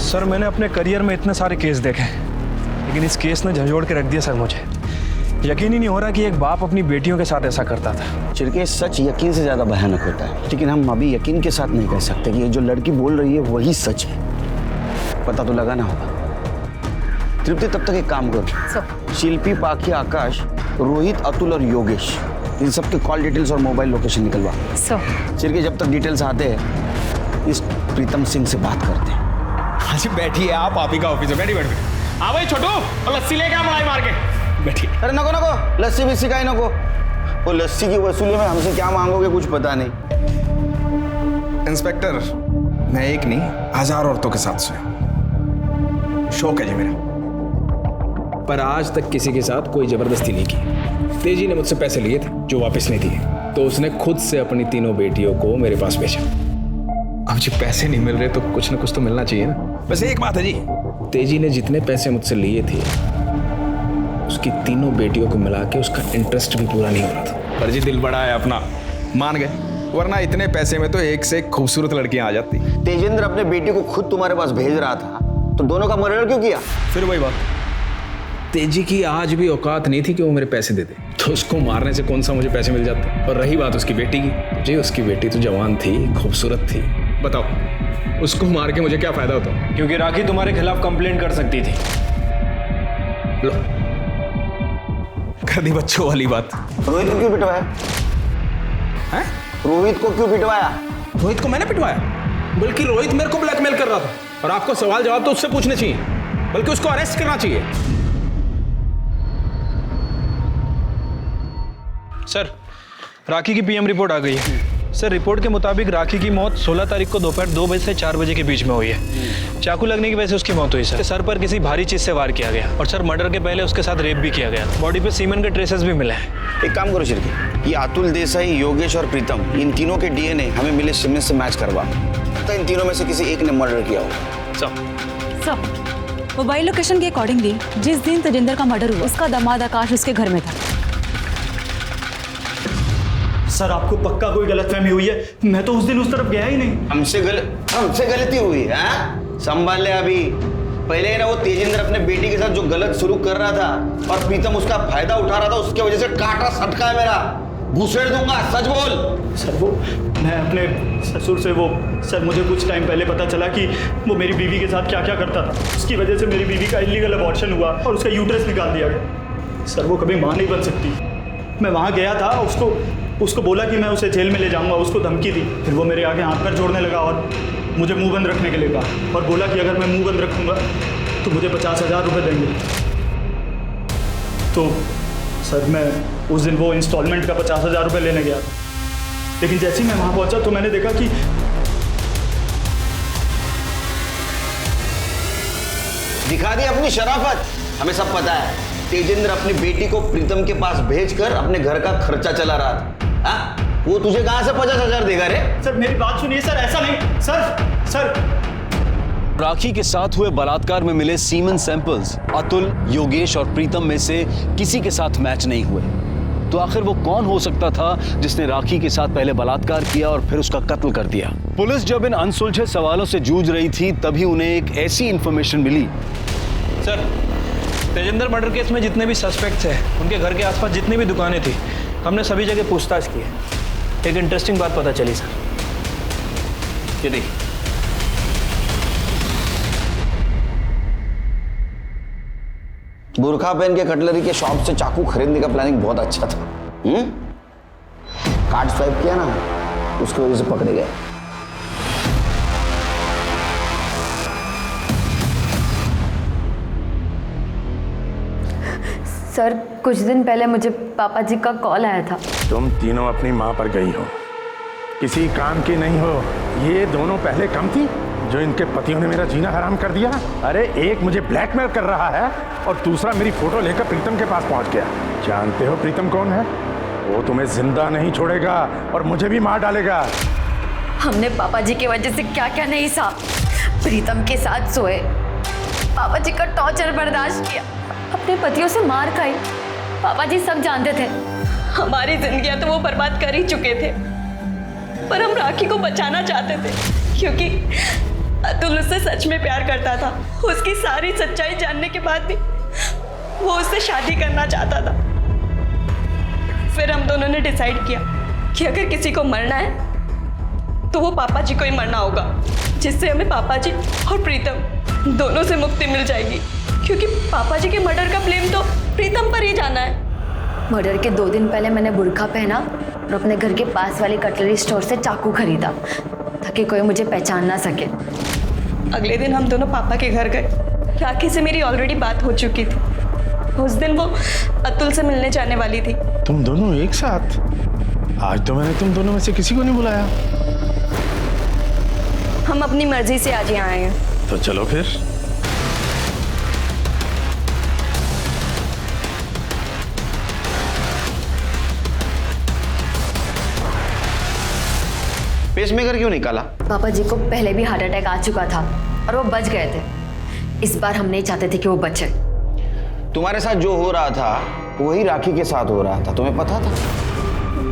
सर, मैंने अपने करियर में इतने सारे केस देखे, लेकिन इस केस ने झंझोड़ के रख दिया सर। मुझे यकीन ही नहीं हो रहा कि एक बाप अपनी बेटियों के साथ ऐसा करता था। चिरके, सच यकीन से ज्यादा भयानक होता है, लेकिन हम अभी यकीन के साथ नहीं कह सकते कि ये जो लड़की बोल रही है वही सच है। पता तो लगाना होगा। तृप्ति, तब तक एक काम करो, शिल्पी, पाखी, आकाश रोहित, अतुल और योगेश, इन सबके कॉल डिटेल्स और मोबाइल लोकेशन निकलवा। चिर के जब तक डिटेल्स आते हैं इस प्रीतम सिंह से बात करते हैं। हाँ जी बैठिए, आप ही का ऑफिस है, बैठिए। हाँ भाई छोटू, और लस्सी लेके आ मलाई मार के, बैठिए। अरे नको नको, लस्सी भी सिखाई नको। वो लस्सी की वसूली में हमसे क्या मांगोगे कुछ पता नहीं। इंस्पेक्टर, मैं एक नहीं 1000 औरतों के साथ सोया, शौक है जी मेरा, पर आज तक किसी के साथ कोई जबरदस्ती नहीं की। तेजी ने मुझसे पैसे लिए थे जो वापस नहीं दिए, तो उसने खुद से अपनी तीनों बेटियों को मेरे पास भेजा। अब जी पैसे नहीं मिल रहे तो कुछ ना कुछ तो मिलना चाहिए ना। बस एक बात है जी, तेजी ने जितने पैसे मुझसे लिए थे उसकी तीनों बेटियों को मिला के उसका इंटरेस्ट भी पूरा नहीं हो रहा था। पर जी दिल बड़ा है अपना, मान गए, वरना इतने पैसे में तो एक से एक खूबसूरत लड़कियां आ जाती। तेजेंद्र अपने बेटी को खुद तुम्हारे पास भेज रहा था, तो दोनों का मर्डर क्यों किया? फिर वही बात, तेजी की आज भी औकात नहीं थी कि वो मेरे पैसे दे दे, तो उसको मारने से कौन सा मुझे पैसे मिल जाते। और रही बात उसकी बेटी की, जी उसकी बेटी तो जवान थी, खूबसूरत थी, बताओ उसको मार के मुझे क्या फायदा होता? क्योंकि राखी तुम्हारे खिलाफ कंप्लेंट कर सकती थी। लो कर दी बच्चों वाली बात। रोहित को क्यों पिटवाया? हैं? रोहित को क्यों पिटवाया? रोहित को मैंने पिटवाया? बल्कि रोहित मेरे को ब्लैकमेल कर रहा था, और आपको सवाल जवाब तो उससे पूछने चाहिए, बल्कि उसको अरेस्ट करना चाहिए। सर, राखी की पीएम रिपोर्ट आ गई है। सर, रिपोर्ट के मुताबिक राखी की मौत 16 तारीख को दोपहर 2 बजे से 4 बजे के बीच में हुई है। चाकू लगने की वजह से उसकी मौत हुई सर। सर पर किसी भारी चीज से वार किया गया, और सर मर्डर के पहले उसके साथ रेप भी किया गया। बॉडी पे सीमेंट के ट्रेसेस भी मिले हैं। एक काम करो शिरके, ये अतुल देसाई, योगेश और प्रीतम, इन तीनों के डीएनए हमें मिले सिमने से मैच करवा, तो इन तीनों में से किसी एक ने मर्डर किया होगा। सब मोबाइल लोकेशन के अकॉर्डिंगली जिस दिन तेजिंदर का मर्डर हुआ उसका दामाद आकाश उसके घर में था। सर आपको पक्का कोई गलतफहमी हुई है, मैं तो उस दिन उस तरफ गया ही नहीं। हमसे गलती हुई है? संभाल ले अभी। पहले ना वो तेजिंदर अपने बेटी के साथ जो गलत सलूक कर रहा था और प्रीतम उसका फायदा उठा रहा था, उसके वजह से काटा सटका है मेरा, घुसेड़ दूंगा, सच बोल। सर वो मैं अपने ससुर से सर मुझे कुछ टाइम पहले पता चला कि वो मेरी बीवी के साथ क्या क्या करता था। उसकी वजह से मेरी बीवी का इलीगल अबॉर्शन हुआ और उसका यूट्रस निकाल दिया गया। सर वो कभी मां नहीं बन सकती। मैं वहाँ गया था, उसको बोला कि मैं उसे जेल में ले जाऊंगा, उसको धमकी दी। फिर वो मेरे आगे हाथ पैर जोड़ने लगा और मुझे मुंह बंद रखने के लिए कहा, और बोला कि अगर मैं मुंह बंद रखूंगा तो मुझे 50,000 रुपये देंगे। तो सर मैं उस दिन वो इंस्टॉलमेंट का 50,000 रुपये लेने गया, लेकिन जैसे ही मैं वहाँ पहुँचा तो मैंने देखा कि दिखा दी अपनी शराफत। हमें सब पता है तेजिंदर अपनी बेटी को प्रीतम के पास भेजकर अपने घर का खर्चा चला रहा था। वो तुझे कहां से 50,000 देगा रे? सर मेरी बात सुनिए सर, ऐसा नहीं सर। राखी के साथ हुए बलात्कार में मिले सीमेन सैंपल्स अतुल, योगेश और प्रीतम में से किसी के साथ मैच नहीं हुए। तो आखिर वो कौन हो सकता था जिसने राखी के साथ पहले बलात्कार किया और फिर उसका कत्ल कर दिया? पुलिस जब इन अनसुलझे सवालों से जूझ रही थी तभी उन्हें एक ऐसी इंफॉर्मेशन मिली। सर, तेजिंदर मर्डर केस में जितने भी सस्पेक्ट्स हैं, उनके घर के आसपास जितनी भी दुकानें थी, हमने सभी जगह पूछताछ की है। एक इंटरेस्टिंग बात पता चली सर। ये देखिए, बुरखा पहन के कटलरी के शॉप से चाकू खरीदने का प्लानिंग बहुत अच्छा था। कार्ड स्वाइप किया ना, उसकी वजह से पकड़े गए। सर कुछ दिन पहले मुझे पापा जी का कॉल आया था। तुम तीनों अपनी माँ पर गई हो, किसी काम की नहीं हो। ये दोनों पहले कम थी जो इनके पतियों ने मेरा जीना हराम कर दिया। अरे एक मुझे ब्लैकमेल कर रहा है और दूसरा मेरी फोटो लेकर प्रीतम के पास पहुंच गया। जानते हो प्रीतम कौन है? वो तुम्हें जिंदा नहीं छोड़ेगा और मुझे भी मार डालेगा। हमने पापा जी की वजह से क्या क्या नहीं सहा। प्रीतम के साथ सोए, पापा जी का टॉर्चर बर्दाश्त किया, अपने पतियों से मार खाई। पापा जी सब जानते थे। हमारी जिंदगियां तो वो बर्बाद कर ही चुके थे, पर हम राखी को बचाना चाहते थे, क्योंकि अतुल उससे सच में प्यार करता था। उसकी सारी सच्चाई जानने के बाद भी वो उससे शादी करना चाहता था। फिर हम दोनों ने डिसाइड किया कि अगर किसी को मरना है तो वो पापा जी को ही मरना होगा, जिससे हमें पापा जी और प्रीतम दोनों से मुक्ति मिल जाएगी, क्योंकि पापा जी के मर्डर का ब्लेम तो प्रीतम पर ही जाना है। मर्डर के 2 दिन पहले मैंने बुर्का पहना और अपने घर के पास वाली कटलरी स्टोर से चाकू खरीदा ताकि कोई मुझे पहचान ना सके। अगले दिन हम दोनों पापा के घर गए। राखी से मेरी ऑलरेडी बात हो चुकी थी। उस दिन वो अतुल से मिलने जाने वाली थी। तुम दोनों एक साथ? आज तो मैंने तुम दोनों में से किसी को नहीं बुलाया। हम अपनी मर्जी से आज यहाँ आए हैं। तो चलो फिर। पेसमेकर क्यों निकाला? पापा जी को पहले भी हार्ट अटैक आ चुका था और वो बच गए थे। इस बार हम नहीं चाहते थे कि वो बचे। तुम्हारे साथ जो हो रहा था वही राखी के साथ हो रहा था, तुम्हें पता था?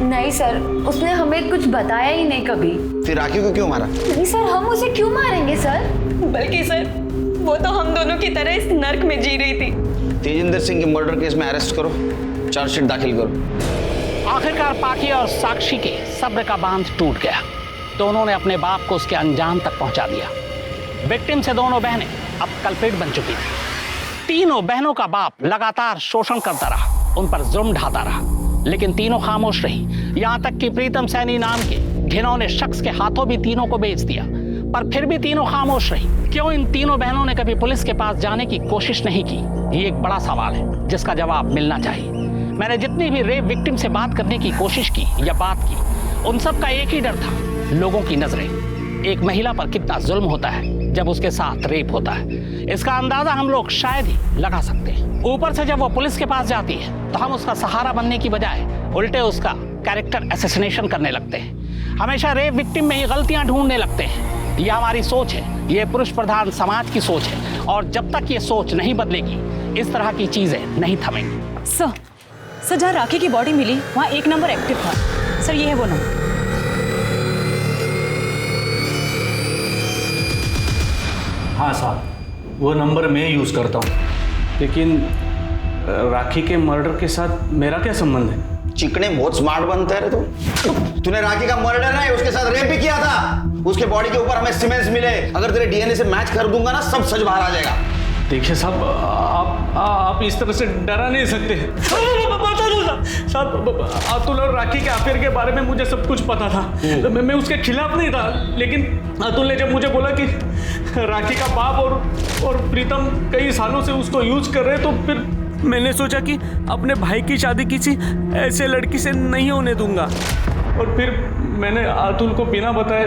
नहीं सर, उसने हमें कुछ बताया ही नहीं कभी। फिर राखी को क्यों मारा? नहीं सर, हम उसे क्यों मारेंगे सर? बल्कि सर वो तो हम दोनों की तरह इस नर्क में जी रही थी। तेजिंदर सिंह के मर्डर केस में अरेस्ट करो, चार्जशीट दाखिल करो। आखिरकार पाकी और साक्षी के सब्र का बांध टूट गया। दोनों ने अपने बाप को उसके अंजाम तक पहुंचा दिया। विक्टिम से दोनों बहनें अब कल्प्रिट बन चुकी थी। तीनों बहनों का बाप लगातार शोषण करता रहा, उन पर जुर्म ढाता रहा, लेकिन तीनों खामोश रही। यहां तक कि प्रीतम सैनी नाम के घिनौने शख्स के हाथों भी तीनों को बेच दिया, पर फिर भी तीनों खामोश रही। क्यों इन तीनों बहनों ने कभी पुलिस के पास जाने की कोशिश नहीं की? ये एक बड़ा सवाल है जिसका जवाब मिलना चाहिए। मैंने जितनी भी रेप विक्टिम से बात करने की कोशिश की या बात की, उन सब का एक ही डर था, लोगों की नजरें। एक महिला पर कितना जुल्म होता है जब उसके साथ रेप होता है, इसका अंदाजा हम लोग शायद ही लगा सकते हैं। ऊपर से जब वो पुलिस के पास जाती है तो हम उसका सहारा बनने की बजाय उल्टे उसका कैरेक्टर असैसिनेशन करने लगते हैं। हमेशा रेप विक्टिम में ही गलतियां ढूंढने लगते हैं। यह हमारी सोच है, ये पुरुष प्रधान समाज की सोच है, और जब तक ये सोच नहीं बदलेगी इस तरह की चीजें नहीं थमेंगी। सर जहाँ राखी की बॉडी मिली वहाँ 1 नंबर एक्टिव था। सर ये है वो नंबर। हाँ साहब, वो नंबर मैं यूज़ करता हूँ, लेकिन राखी के मर्डर के साथ मेरा क्या संबंध है? चिकने बहुत स्मार्ट बनते हैं रे तुम। तूने राखी का मर्डर नहीं, उसके साथ रेप भी किया था। उसके बॉडी के ऊपर हमें सीमेंट्स मिले। अगर तेरे डीएनए से मैच कर दूंगा ना, सब सच बाहर आ जाएगा। देखिए साहब, आप इस तरह से डरा नहीं सकते। साहब, अतुल और राखी के अफेयर के बारे में मुझे सब कुछ पता था। मैं उसके खिलाफ नहीं था, लेकिन अतुल ने जब मुझे बोला कि राखी का बाप और प्रीतम कई सालों से उसको यूज कर रहे, तो फिर मैंने सोचा कि अपने भाई की शादी किसी ऐसे लड़की से नहीं होने दूंगा, और फिर मैंने अतुल को बिना बताए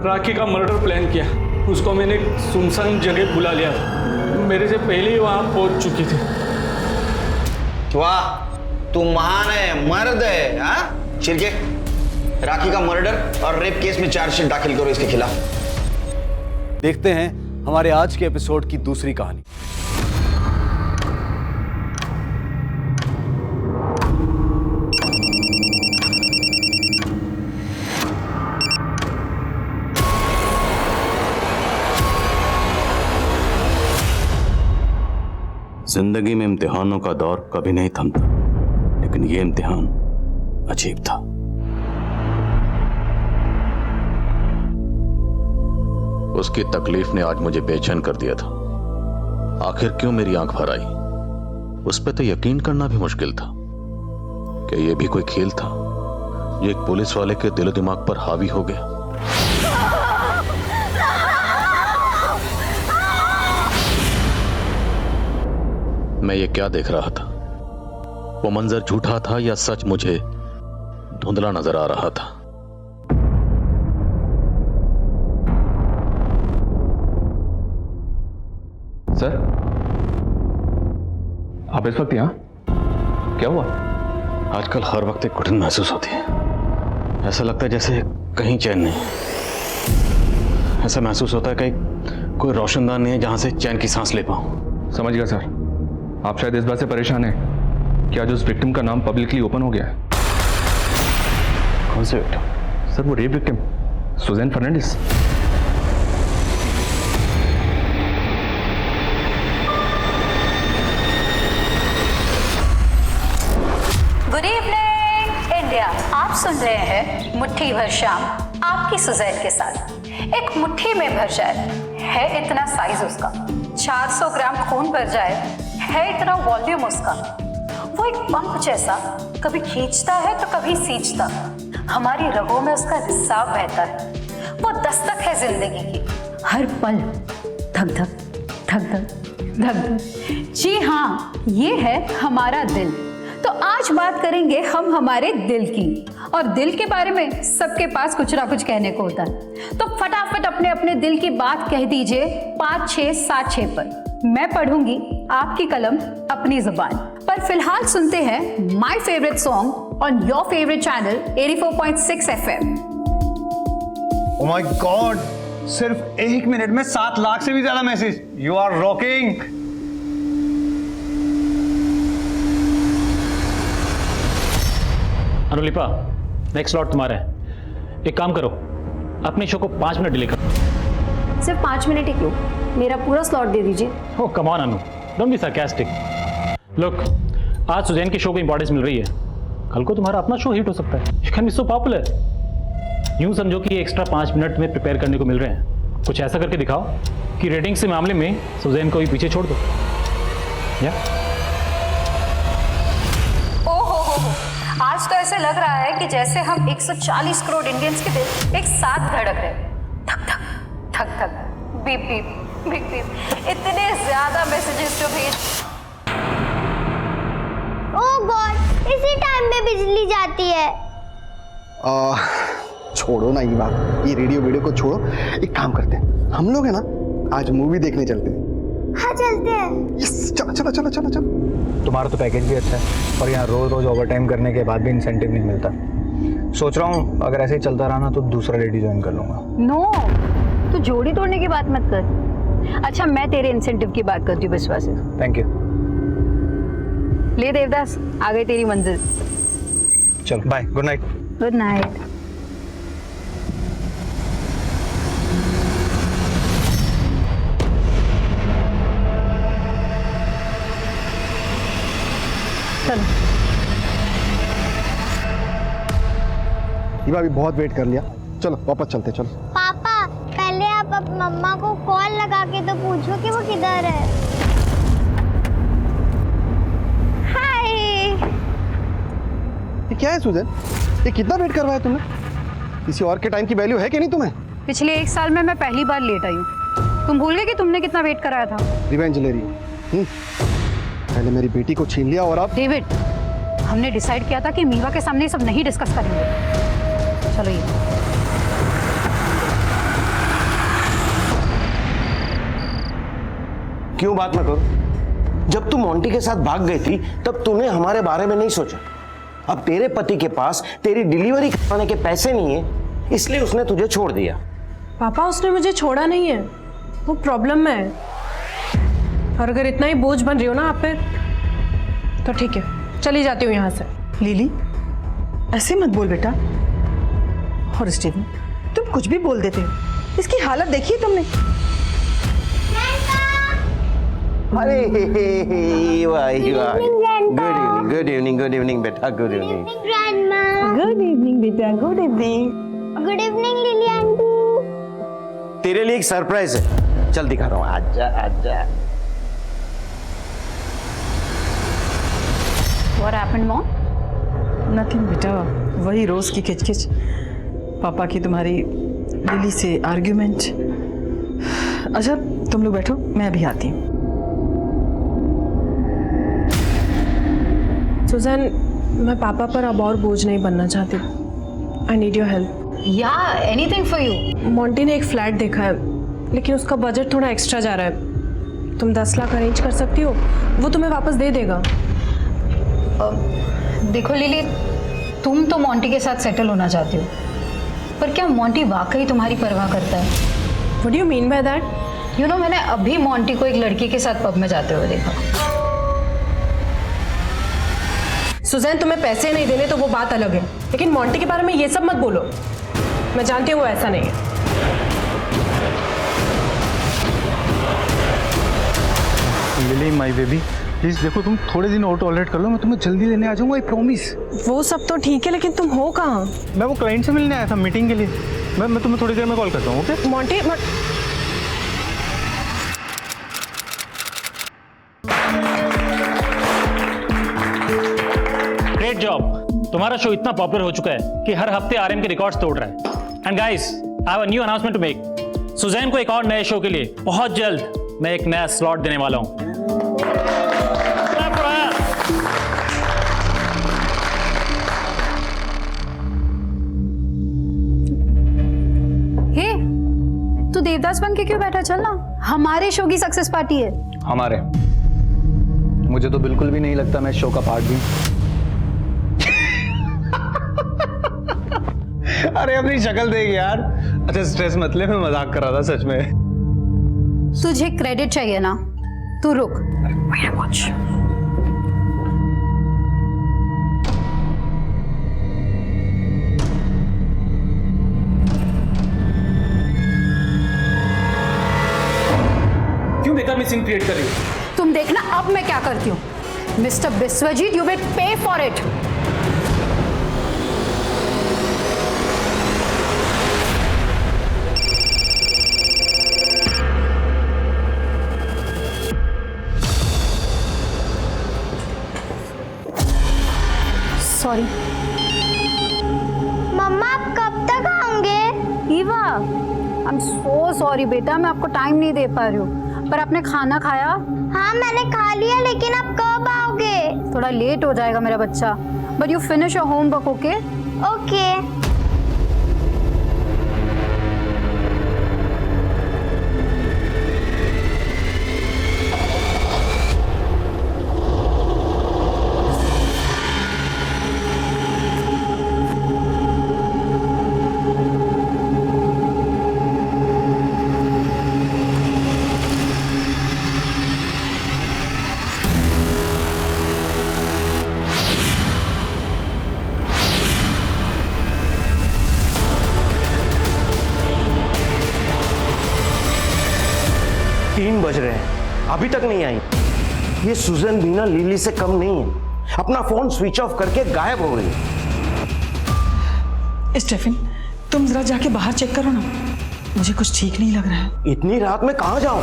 राखी का मर्डर प्लान किया। उसको मैंने सुनसान जगह बुला लिया था, मेरे से पहले ही वहां पहुंच चुकी थी। वाह, तू महान है, मर्द है। हाँ शिरके, राखी का मर्डर और रेप केस में चार्जशीट दाखिल करो इसके खिलाफ। देखते हैं हमारे आज के एपिसोड की दूसरी कहानी। जिंदगी में इम्तिहानों का दौर कभी नहीं थमता, लेकिन यह इम्तिहान अजीब था। उसकी तकलीफ ने आज मुझे बेचैन कर दिया था। आखिर क्यों मेरी आंख भर आई, उस पर तो यकीन करना भी मुश्किल था कि यह भी कोई खेल था जो एक पुलिस वाले के दिलो दिमाग पर हावी हो गया। मैं ये क्या देख रहा था? वो मंजर झूठा था या सच मुझे धुंधला नजर आ रहा था? सर, आप इस वक्त यहाँ? क्या हुआ? आजकल हर वक्त एक घुटन महसूस होती है। ऐसा लगता है जैसे कहीं चैन नहीं। ऐसा महसूस होता है कहीं कोई रोशनदान नहीं है जहां से चैन की सांस ले पाऊं। समझ गया सर। आप शायद इस बात से परेशान हैं कि आज उस विक्टिम का नाम पब्लिकली ओपन हो गया है। कौन से विक्टिम? सर, वो rape victim Suzanne Fernandes. Good evening India. आप सुन रहे हैं मुट्ठी भर शाम आपकी सुजैन के साथ। एक मुट्ठी में भर जाए है इतना साइज उसका, 400 ग्राम खून भर जाए है इतना वॉल्यूम उसका। वो एक पंप जैसा कभी खींचता है तो कभी सींचता। हमारी रगों में उसका रिसाव बहता है। वो दस्तक है जिंदगी की, हर पल धक धक धक धक धक धक। जी हाँ, ये है हमारा दिल। तो आज बात करेंगे हम हमारे दिल की, और दिल के बारे में सबके पास कुछ ना कुछ कहने को होता है। तो फटाफट अपने अपने दिल की बात कह दीजिए 5676 पर। मैं पढ़ूंगी आपकी कलम अपनी जुबान पर। फिलहाल सुनते हैं my favourite song on your favourite channel 84.6 FM। Oh my God, सिर्फ 1 मिनट में 7 लाख से भी ज्यादा message. You are rocking. Anulipa, next slot तुम्हारा है। एक काम करो, अपने शो को 5 मिनट डिले करो। सिर्फ 5 मिनट ही क्यों, मेरा पूरा स्लॉट दे दीजिए। Oh come on Anu, don't be sarcastic। Look, आज सुजैन के शो को इंपॉर्टेंस मिल रही है, कल को तुम्हारा अपना शो हिट हो सकता है। You can be so popular. यूं समझो कि ये एक्स्ट्रा 5 मिनट में प्रिपेयर करने को मिल रहे हैं। कुछ ऐसा करके दिखाओ कि रेटिंग्स के मामले में सुजैन को ही पीछे छोड़ दो। या आज तो ऐसे लग रहा है कि जैसे हम 140 करोड़ इंडियंस के दिल एक साथ धड़क रहे। धक धक धक धक, बीप बीप बीप बीप। इतने ज्यादा मैसेजेस जो भेज। ओह गॉड, इसी टाइम में बिजली जाती है। छोड़ो ना ये बात, ये रेडियो वीडियो को छोड़ो। एक काम करते हैं, हम लोग है ना आज मूवी देखने चलते हैं। हाँ चलते हैं। यस, चलो चलो चलो चलो चलो। तुम्हारा तो पैकेज भी अच्छा है और यहाँ रोज रोज ओवर टाइम करने के बाद भी इंसेंटिव नहीं मिलता। सोच रहा हूँ अगर ऐसे ही चलता रहा ना तो दूसरा लेडी ज्वाइन कर लूंगा। नो, तू जोड़ी तोड़ने की बात मत कर। अच्छा, मैं तेरे इंसेंटिव की बात करती हूँ विश्वास से। Thank you. ले देवदास, आ गई तेरी मंजिल। चलो bye, good night. Good night. चलो। ये भाभी बहुत वेट कर लिया, चलो वापस चलते। चलो पापा, पहले आप मम्मा को कॉल लगा के तो पूछो कि वो किधर है। हाय। ये क्या है सुजैन, ये कितना वेट करवाया तुमने? किसी और के टाइम की वैल्यू है कि नहीं तुम्हें? पिछले 1 साल में मैं पहली बार लेट आई हूँ। तुम भूल गए कि तुमने कितना वेट कराया था? रिवेंज ले रही हो। पहले मेरी बेटी को छीन लिया और अब। डेविड, हमने डिसाइड किया था कि मीवा के सामने सब नहीं डिस्कस करेंगे। चलो ये क्यों बात ना करो? जब तू मोंटी के साथ भाग गई थी तब तूने हमारे बारे में नहीं सोचा। अब तेरे पति के पास तेरी डिलीवरी करवाने के पैसे नहीं है, इसलिए उसने तुझे छोड़ दिया। पापा, उसने मुझे छोड़ा नहीं है, वो प्रॉब्लम में है। और अगर इतना ही बोझ बन रही हो ना आप पे, तो ठीक है, चली जाती हूँ यहाँ से। लिली, ऐसे मत बोल बेटा। और स्टीवन, तुम कुछ भी बोल देते हो। इसकी हालत देखी है तुमने? अरे वाह वाह, गुड इवनिंग बेटा, गुड इवनिंग। गुड इवनिंग बेटा, good evening. Good evening lily aunty. तेरे लिए एक सरप्राइज है, चल दिखा रहा हूँ। आजा आजा। What happened, Mom? नथिंग बेटा, वही रोज की खिचखिच, पापा की तुम्हारी लिली से आर्ग्यूमेंट। अच्छा तुम लोग बैठो, मैं अभी आती हूँ। सुजैन, मैं पापा पर अब और बोझ नहीं बनना चाहती। I need your help. या एनीथिंग फॉर यू। मोंटी ने एक फ्लैट देखा है, लेकिन उसका बजट थोड़ा एक्स्ट्रा जा रहा है। तुम 10 लाख अरेंज कर सकती हो, वो तुम्हें वापस दे देगा। देखो लिली, तुम तो मोंटी के साथ सेटल होना चाहती हो, पर क्या मोंटी वाकई तुम्हारी परवाह करता है? What do you mean by that? You know, मैंने अभी मोंटी को एक लड़की के साथ पब में जाते हुए देखा। सुजैन, तुम्हें पैसे नहीं देने तो वो बात अलग है, लेकिन मोंटी के बारे में ये सब मत बोलो। मैं जानती हूँ वो ऐसा नहीं है। लिली माय बेबी, प्लीज देखो, तुम थोड़े दिन और टॉलरेट कर लो, मैं तुम्हें जल्दी लेने आ जाऊंगा, आई प्रॉमिस। वो सब तो ठीक है, लेकिन तुम हो कहाँ? मैं वो क्लाइंट से मिलने आया था मीटिंग के लिए। मैं तुम्हें थोड़ी देर में कॉल करता हूँ, ओके? Monty great job. तुम्हारा शो इतना पॉपुलर हो चुका है कि हर हफ्ते आरएम के रिकॉर्ड्स तोड़ रहा है। And guys, I have a new announcement to make. Suzanne को एक और नए शो के लिए बहुत जल्द मैं एक नया स्लॉट देने वाला हूं। हे, तू देवदास बन के क्यों बैठा? चल ना, हमारे शो की सक्सेस पार्टी है। हमारे? मुझे तो बिल्कुल भी नहीं लगता मैं शो का पार्ट भी। अरे अपनी शक्ल देख यार। अच्छा स्ट्रेस मत ले, मैं मजाक कर रहा था सच में। तुझे क्रेडिट चाहिए ना, तू रुक। क्यों बेकार में सीन क्रिएट कर रही हो? तुम देखना अब मैं क्या करती हूँ। Mister Biswajit, you will pay for it. Sorry मम्मा, आप कब तक आओगे? Eva, I am so sorry बेटा, मैं आपको टाइम नहीं दे पा रही हूँ। पर आपने खाना खाया? हाँ मैंने खा लिया, लेकिन आप कब आओगे? थोड़ा लेट हो जाएगा मेरा बच्चा, but you finish your homework, okay? Okay. बज रहे हैं, अभी तक नहीं आई। ये सुजन भी ना लिली से कम नहीं है। अपना फोन स्विच ऑफ करके गायब हो गई। स्टेफिन, तुम जरा जाके बाहर चेक करो ना, मुझे कुछ ठीक नहीं लग रहा है। इतनी रात में कहां जाऊं?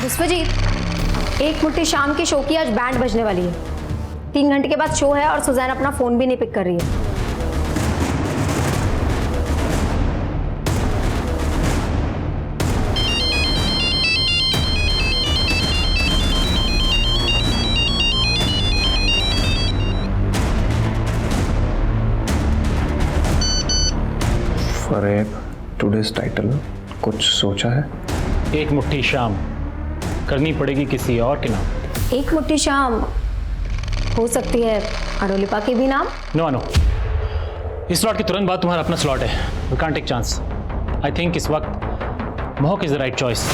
विश्वजीत, एक मुट्ठी शाम की शो की आज बैंड बजने वाली है। 3 घंटे के बाद शो है और सुजैन अपना फोन भी नहीं पिक कर रही है। फरेब, टुडेज टाइटल कुछ सोचा है? एक मुट्ठी शाम करनी पड़ेगी किसी और के नाम। एक मुट्ठी शाम हो सकती है अडोलिपा के भी नाम। नो नो, इस स्लॉट के तुरंत बाद तुम्हारा अपना स्लॉट है। We can't take chance. I think इस वक्त महक इज द राइट चॉइस।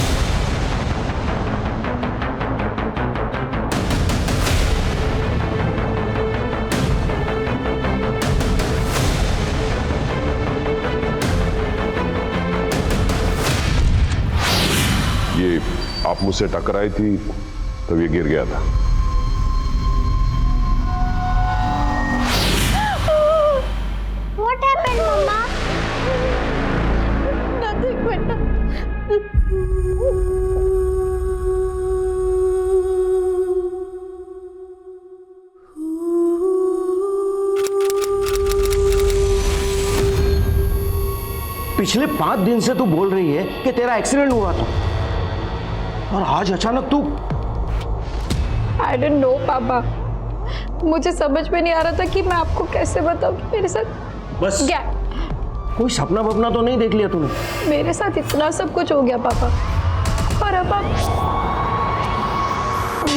ये आप मुझसे टकराई थी तब ये गिर गया था। What happened, Mama? Nothing, बेटा। पिछले 5 दिन से तू बोल रही है कि तेरा एक्सीडेंट हुआ था, और आज अचानक तू। I don't know, पापा। मुझे समझ में नहीं आ रहा था कि मैं आपको कैसे बताऊं कि मेरे साथ बस क्या। कोई सपना वपना तो नहीं देख लिया तूने? मेरे साथ इतना सब कुछ हो गया पापा, और अब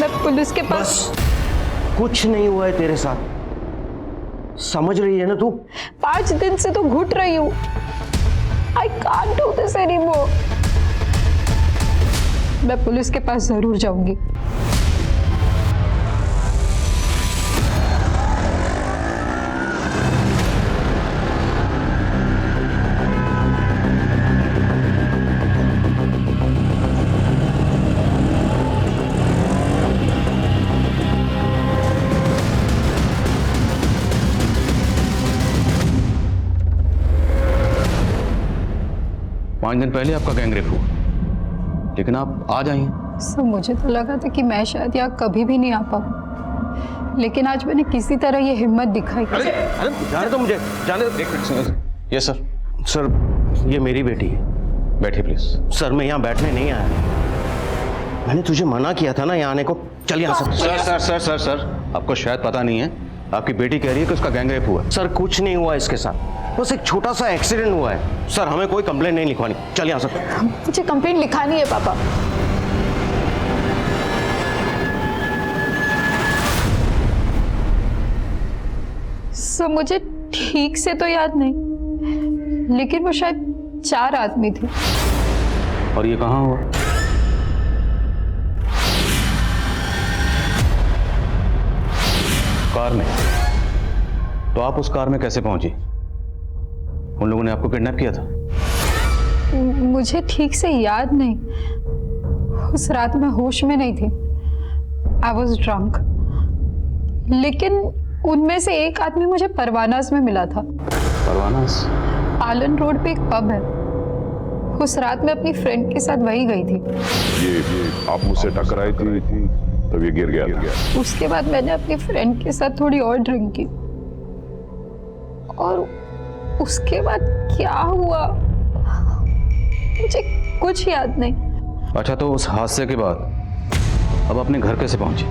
मैं पुलिस के पास। कुछ नहीं हुआ है तेरे साथ, समझ रही है ना तू? 5 दिन से तो घुट रही हूँ। I can't do this anymore। मैं पुलिस के पास जरूर जाऊंगी। पांच दिन पहले आपका गैंग रेप हुआ, लेकिन आप आज आई हैं। सर मुझे तो लगा था कि मैं शायद यहाँ कभी भी नहीं आ पाऊँ, लेकिन आज मैंने किसी तरह ये हिम्मत दिखाई। अरे जाने दो मुझे, जाने दो। Yes sir. सर ये मेरी बेटी है। बैठिए प्लीज। सर मैं यहाँ बैठने नहीं आया, मैंने तुझे मना किया था ना यहाँ आने को। चल यहाँ से। Sir sir sir sir sir आपको शायद पता नहीं है, आपकी बेटी कह रही है कि उसका गैंग रेप हुआ है। सर कुछ नहीं हुआ इसके साथ, बस एक छोटा सा एक्सीडेंट हुआ है। सर हमें कोई कंप्लेंट नहीं लिखवानी, चल यहाँ से। मुझे कंप्लेंट लिखानी है पापा। सर मुझे ठीक से तो याद नहीं, लेकिन वो शायद 4 आदमी थे। और ये कहाँ हुआ? कार में। तो आप उस कार में कैसे पहुंची? उन लोगों ने आपको किडनैप किया था? मुझे ठीक से याद नहीं, उस रात मैं होश में नहीं थी। I was drunk. लेकिन उनमें से एक आदमी मुझे परवानास में मिला था। परवानास? पालन रोड पे एक पब है, उस रात मैं अपनी फ्रेंड के साथ वही गई थी। ये आप मुझसे टकराई थी तब ये गिर गया। उसके बाद मैंने अपनी फ्रेंड के साथ थोड़ी और ड्रिंक की, और उसके बाद क्या हुआ मुझे कुछ याद नहीं। अच्छा, तो उस हादसे के बाद अब अपने घर कैसे पहुंची?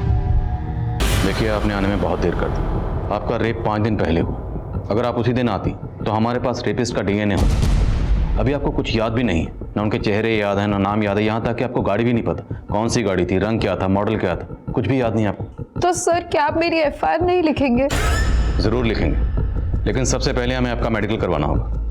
देखिए आपने आने में बहुत देर कर दी। आपका रेप 5 दिन पहले हुआ। अगर आप उसी दिन आती तो हमारे पास रेपिस्ट का डीएनए होता। अभी आपको कुछ याद भी नहीं है, ना उनके चेहरे याद है, ना नाम याद है, यहाँ तक कि आपको गाड़ी भी नहीं पता कौन सी गाड़ी थी, रंग क्या था, मॉडल क्या था, कुछ भी याद नहीं आपको। तो सर क्या आप मेरी एफआईआर नहीं लिखेंगे? जरूर लिखेंगे, लेकिन सबसे पहले हमें आपका मेडिकल करवाना होगा।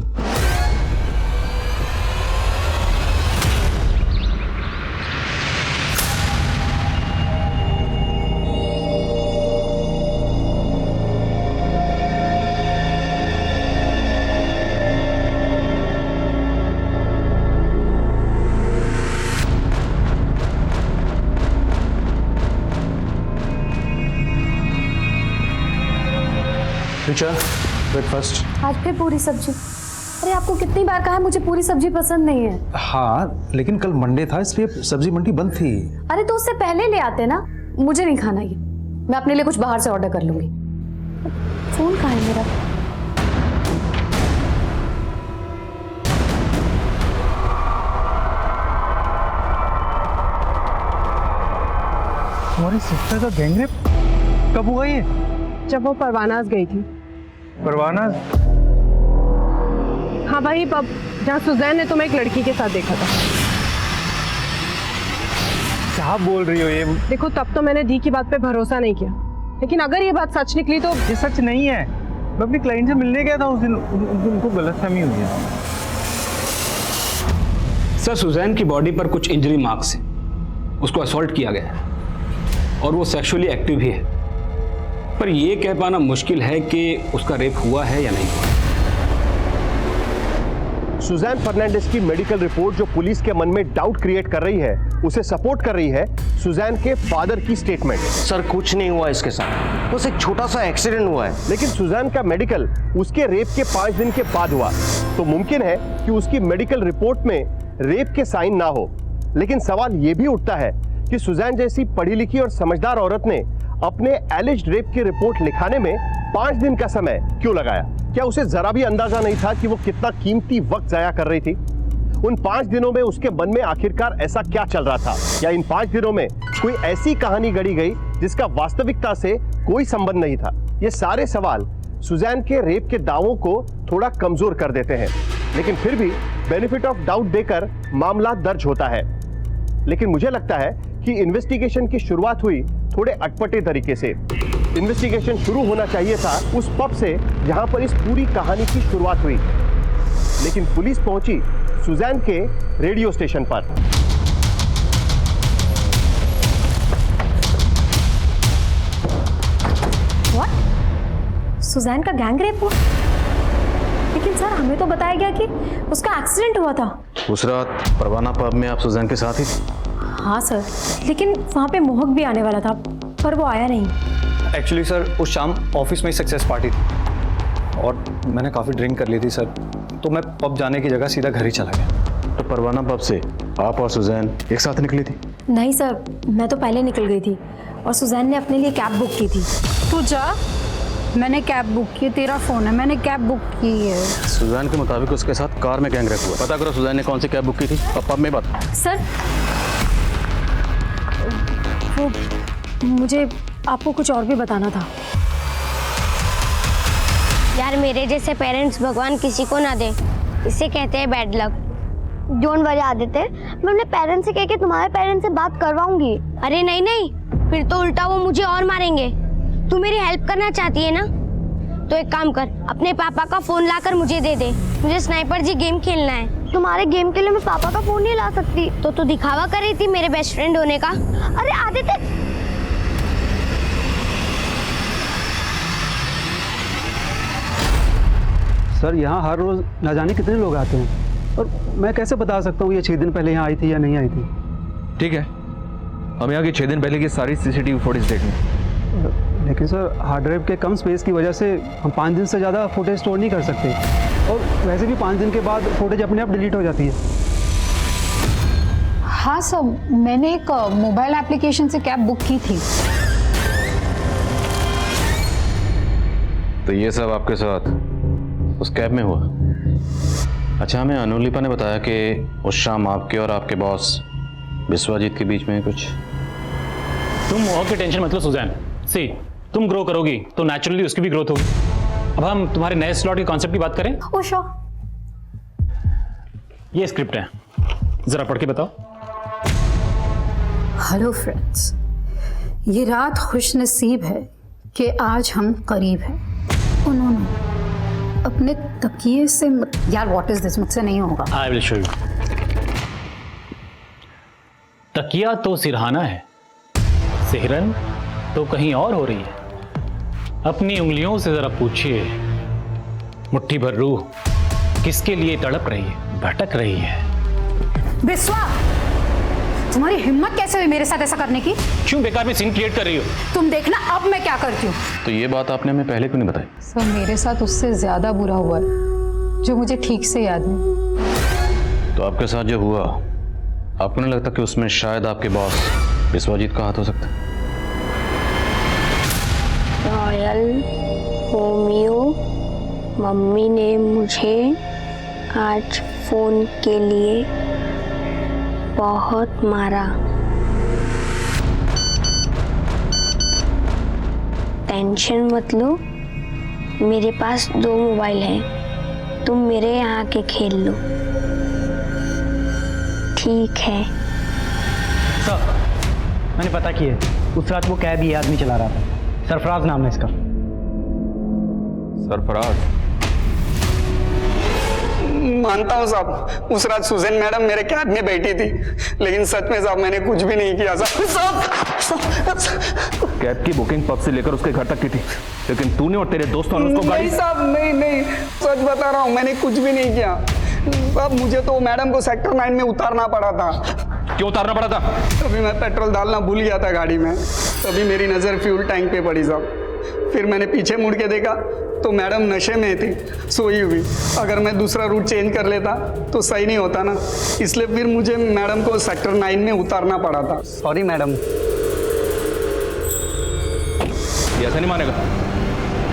ब्रेकफास्ट। आज फिर पूरी सब्जी? अरे आपको कितनी बार कहा है मुझे पूरी सब्जी पसंद नहीं है। हाँ लेकिन कल मंडे था इसलिए सब्जी मंडी बंद थी। अरे तो उससे पहले ले आते ना। मुझे नहीं खाना ये, मैं अपने लिए कुछ बाहर से ऑर्डर कर लूंगी। फोन कहाँ है मेरा? तुम्हारी सिस्टर का गैंगरेप कब हुआ ये? जब वो परवानास गई थी। परवानास? हाँ वही पब जहाँ सुजैन ने तुम्हें एक लड़की के साथ देखा था। क्या बोल रही हो ये? देखो तब तो मैंने दी की बात पे भरोसा नहीं किया, लेकिन अगर ये बात सच निकली तो। ये सच नहीं है, मैं अपनी क्लाइंट से मिलने गया था उस दिन, उनको गलतफहमी हुई है। सर सुजैन की बॉडी पर कुछ इंजरी मार्क्स हैं, उसको असॉल्ट किया गया है और वो सेक्सुअली एक्टिव भी है, पर यह कह पाना मुश्किल है कि उसका रेप हुआ है या नहीं। सुजैन फर्नांडिस की मेडिकल रिपोर्ट जो पुलिस के मन में डाउट क्रिएट कर रही है, उसे सपोर्ट कर रही है सुजैन के फादर की स्टेटमेंट। सर कुछ नहीं हुआ इसके साथ, बस एक छोटा सा एक्सीडेंट हुआ है। लेकिन सुजैन का मेडिकल उसके रेप के 5 दिन के बाद हुआ, तो मुमकिन है कि उसकी मेडिकल रिपोर्ट में रेप के साइन ना हो। लेकिन सवाल यह भी उठता है कि सुजैन जैसी पढ़ी लिखी और समझदार औरत ने अपने एलिज्ड रेप की रिपोर्ट लिखाने में 5 दिन का समय क्यों लगाया? क्या उसे जरा भी अंदाजा नहीं था कि वो कितना कीमती वक्त जाया कर रही थी? उन 5 दिनों में उसके मन में आखिरकार ऐसा क्या चल रहा था? या इन 5 दिनों में कोई ऐसी कहानी गढ़ी गई जिसका वास्तविकता से कोई संबंध नहीं था? ये सारे सवाल सुजैन के रेप के दावों को थोड़ा कमजोर कर देते हैं, लेकिन फिर भी बेनिफिट ऑफ डाउट देकर मामला दर्ज होता है। लेकिन मुझे लगता है कि इन्वेस्टिगेशन की शुरुआत हुई थोड़े अटपटे तरीके से। इन्वेस्टिगेशन शुरू होना चाहिए था उस पब से जहां पर इस पूरी कहानी की शुरुआत हुई, लेकिन पुलिस पहुंची सुजैन के रेडियो स्टेशन पर। व्हाट? सुजैन का गैंग रेप हुआ? लेकिन सर हमें तो बताया गया कि उसका एक्सीडेंट हुआ था। उस रात परवाना पब में आप सुजैन के साथ ही थे? हाँ सर, लेकिन वहाँ पे मोहक भी आने वाला था पर वो आया नहीं। एक्चुअली सर उस शाम ऑफिस में ही सक्सेस पार्टी थी और मैंने काफ़ी ड्रिंक कर ली थी सर, तो मैं पब जाने की जगह सीधा घर ही चला गया। तो परवाना पब से आप और सुजैन एक साथ निकली थी? नहीं सर, मैं तो पहले निकल गई थी और सुजैन ने अपने लिए कैब बुक की थी। तू जा, मैंने कैब बुक की, तेरा फोन है, मैंने कैब बुक की है। सुजैन के मुताबिक उसके साथ कार में गैंग रेप हुआ। पता करो सुजैन ने कौन सी कैब बुक की थी। अब पब में बात। सर वो मुझे आपको कुछ और भी बताना था। यार मेरे जैसे पेरेंट्स भगवान किसी को ना दे, इसे कहते हैं bad luck. Don't worry Aditya, मैं अपने पेरेंट्स से कह के तुम्हारे पेरेंट्स से बात करवाऊंगी। अरे नहीं नहीं, फिर तो उल्टा वो मुझे और मारेंगे। तू मेरी हेल्प करना चाहती है ना, तो एक काम कर, अपने पापा का फोन लाकर मुझे दे दे। मुझे स्नाइपर जी गेम खेलना है। तुम्हारे गेम के लिए मैं पापा का फोन नहीं ला सकती। तो तू दिखावा कर रही थी मेरे बेस्ट फ्रेंड होने का। अरे आदित्य, सर यहाँ हर रोज ना जाने कितने लोग आते हैं, और मैं कैसे बता सकता हूँ ये 6 दिन पहले यहाँ आई थी या नहीं आई थी। ठीक है, हम यहाँ की 6 दिन पहले की सारी CCTV फुटेज देख लें। लेकिन सर हार्ड ड्राइव के कम स्पेस की वजह से हम 5 दिन से ज़्यादा फुटेज स्टोर नहीं कर सकते, और वैसे भी 5 दिन के बाद फुटेज अपने आप डिलीट हो जाती है। हाँ सर, मैंने एक मोबाइल एप्लीकेशन से कैब बुक की थी। तो ये सब आपके साथ उस कैब में हुआ? अच्छा, हमें अनुलिपा ने बताया कि उस शाम आपके और आपके बॉस विश्वजीत के बीच में कुछ। तुम मोह की टेंशन मत लो सुजैन। सी, तुम ग्रो करोगी तो नेचुरली उसकी भी ग्रोथ होगी। अब हम तुम्हारे नए स्लॉट के कॉन्सेप्ट की बात करें। ओ श्योर। ये स्क्रिप्ट है, जरा पढ़ के बताओ। हेलो फ्रेंड्स, ये रात खुश नसीब है कि आज हम करीब हैं। उन्होंने अपने तकिए से यार व्हाट इज दिस, मुझसे नहीं होगा। I will show you. तकिया तो सिरहाना है, सिहरन तो कहीं और हो रही है। अपनी उंगलियों से जरा पूछिए, मुट्ठी भर रूह किसके लिए तड़प रही है, भटक रही है। बिस्वा, तुम्हारी हिम्मत कैसे हुई मेरे साथ ऐसा करने की? क्यों बेकार में सीन क्रिएट कर रही हो? तुम देखना अब मैं क्या करती हूँ। तो ये बात आपने हमें पहले क्यों नहीं बताई? सर मेरे साथ उससे ज्यादा बुरा हुआ है, जो मुझे ठीक से याद नहीं। तो आपके साथ जो हुआ, आपको नहीं लगता कि उसमें शायद आपके बॉस विश्वजीत का हाथ हो सकता है? रॉयल होम्यो, मम्मी ने मुझे आज फोन के लिए बहुत मारा। टेंशन मत लो, मेरे पास 2 मोबाइल हैं, तुम मेरे यहाँ के खेल लो, ठीक है? सर, मैंने पता किया, उस रात वो कैब ये आदमी चला रहा था। सरफराज नाम है इसका। सरफराज? मानता हूँ साहब, उस रात सुजैन मैडम मेरे कैब में बैठी थी, लेकिन सच में साहब मैंने कुछ भी नहीं किया साहब। कैब की बुकिंग पब से लेकर उसके घर तक की थी, लेकिन तूने और तेरे दोस्तों ने उसको गाड़ी। नहीं साहब, नहीं, सच बता रहा हूँ, मैंने कुछ भी नहीं किया साहब। मुझे तो मैडम को सेक्टर 9 में उतारना पड़ा था। क्यों उतारना पड़ा था? तभी मैं पेट्रोल डालना भूल गया था गाड़ी में, तभी मेरी नज़र फ्यूल टैंक पे पड़ी साहब। फिर मैंने पीछे मुड़ के देखा तो मैडम नशे में थी, सोई हुई। अगर मैं दूसरा रूट चेंज कर लेता तो सही नहीं होता ना, इसलिए फिर मुझे मैडम को सेक्टर 9 में उतारना पड़ा था। Sorry madam. ये ऐसा नहीं मानेगा,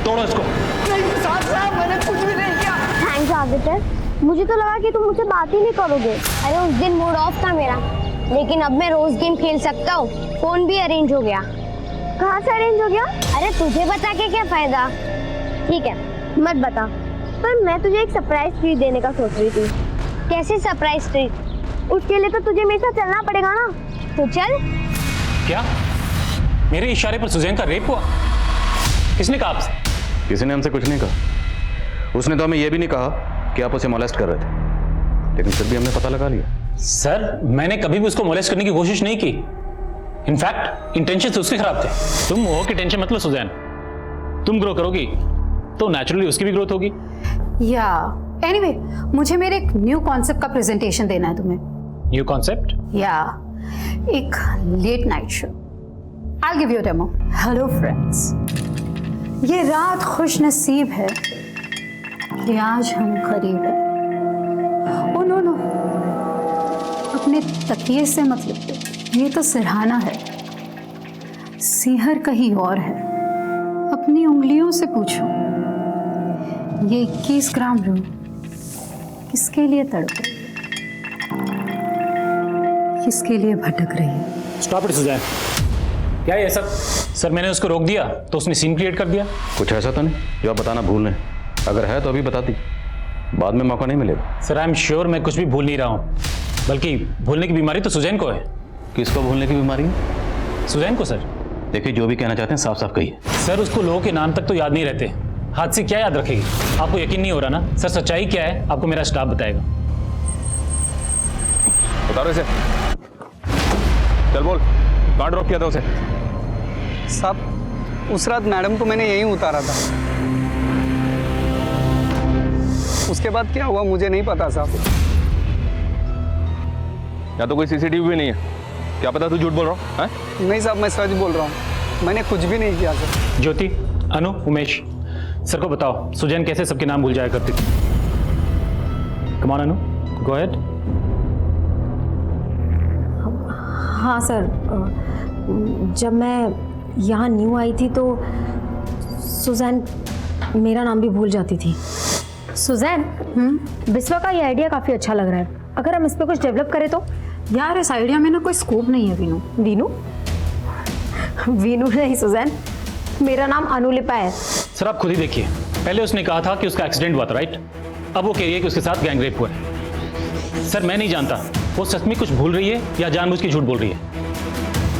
तोड़ो इसको। नहीं साहब, मैंने कुछ भी नहीं किया। थैंक्स आदित्य, मुझे तो लगा कि तुम मुझसे बात ही नहीं करोगे। अरे उस दिन मूड ऑफ था मेरा, लेकिन अब मैं रोज गेम खेल सकता हूँ। फोन भी अरेंज हो गया। कहाँ से अरेंज हो गया? अरे तुझे बता के क्या फायदा। ठीक है, मत बता, पर मैं तुझे एक सरप्राइज ट्रीट देने का सोच रही थी। कैसी सरप्राइज ट्रीट? उसके लिए तो तुझे मेरे साथ चलना पड़ेगा ना, तो चल। क्या मेरे इशारे पर सुजैन का रेप हुआ? किसने कहा आपसे? किसी ने हमसे कुछ नहीं कहा। उसने तो हमें यह भी नहीं कहा कि आप उसे मोलेस्ट कर रहे थे, लेकिन फिर भी हमने पता लगा लिया। सर, मैंने कभी भी उसको मोलेस्ट करने की कोशिश नहीं की। इनफैक्ट इंटेंशन उसके खराब थे। तुम मोह की टेंशन मत लो सुजैन, तुम ग्रो करोगी तो नेचुरली उसकी भी ग्रोथ होगी। या एनीवे, मुझे मेरे एक न्यू कॉन्सेप्ट का प्रेजेंटेशन देना है तुम्हें। New concept? या एक late night show. I give you demo. Hello friends, ये रात खुश नसीब है कि आज हम करीब हैं। ओ नो, अपने तकिए से मत लिपटो, ये तो सिरहाना है, सीहर कहीं और है। अपनी उंगलियों से पूछो, ये 21 ग्राम रूह किसके लिए तड़पे, किसके लिए भटक रही है? Stop it Suzanne. क्या है ये सब? सर मैंने उसको रोक दिया तो उसने सीन क्रिएट कर दिया। कुछ ऐसा तो नहीं जो आप बताना भूल रहे हैं? अगर है तो अभी बता दी, बाद में मौका नहीं मिलेगा। सर आई एम श्योर मैं कुछ भी भूल नहीं रहा हूँ, बल्कि भूलने की बीमारी तो सुजैन को है। किसको भूलने की बीमारी है? सुजैन को सर। देखिए जो भी कहना चाहते हैं साफ साफ कहिए। सर उसको लोगों के नाम तक तो याद नहीं रहते, हाथ से क्या याद रखेगी? आपको यकीन नहीं हो रहा ना? सर सच्चाई क्या है आपको मेरा स्टाफ बताएगा। बता रहे से चल बोल, कहाँ ड्रॉप किया था उसे? साहब उस रात मैडम को मैंने यहीं उतारा था, उसके बाद क्या हुआ मुझे नहीं पता साहब। या तो कोई सीसीटीवी भी नहीं है, क्या पता तू झूठ बोल रहा है? नहीं साहब मैं सच बोल रहा हूँ, मैंने कुछ भी नहीं किया सर। ज्योति, अनु, उमेश, सर को बताओ सुजैन कैसे सबके नाम भूल जाया करती थी। कम ऑन अनु, गो अहेड। हाँ सर, जब मैं यहाँ न्यू आई थी तो सुजैन मेरा नाम भी भूल जाती थी। सुजैन, बिस्वा का ये आइडिया काफ़ी अच्छा लग रहा है, अगर हम इस पर कुछ डेवलप करें तो? यार इस आइडिया में ना कोई स्कोप नहीं है वीनू। वीनू? वीनू नहीं सुजैन, मेरा नाम अनुलिपा है। सर आप खुद ही देखिए, पहले उसने कहा था कि उसका एक्सीडेंट हुआ था, राइट? अब वो कह रही है कि उसके साथ गैंग रेप हुआ है। सर मैं नहीं जानता वो सच में कुछ भूल रही है या जानबूझ के झूठ बोल रही है,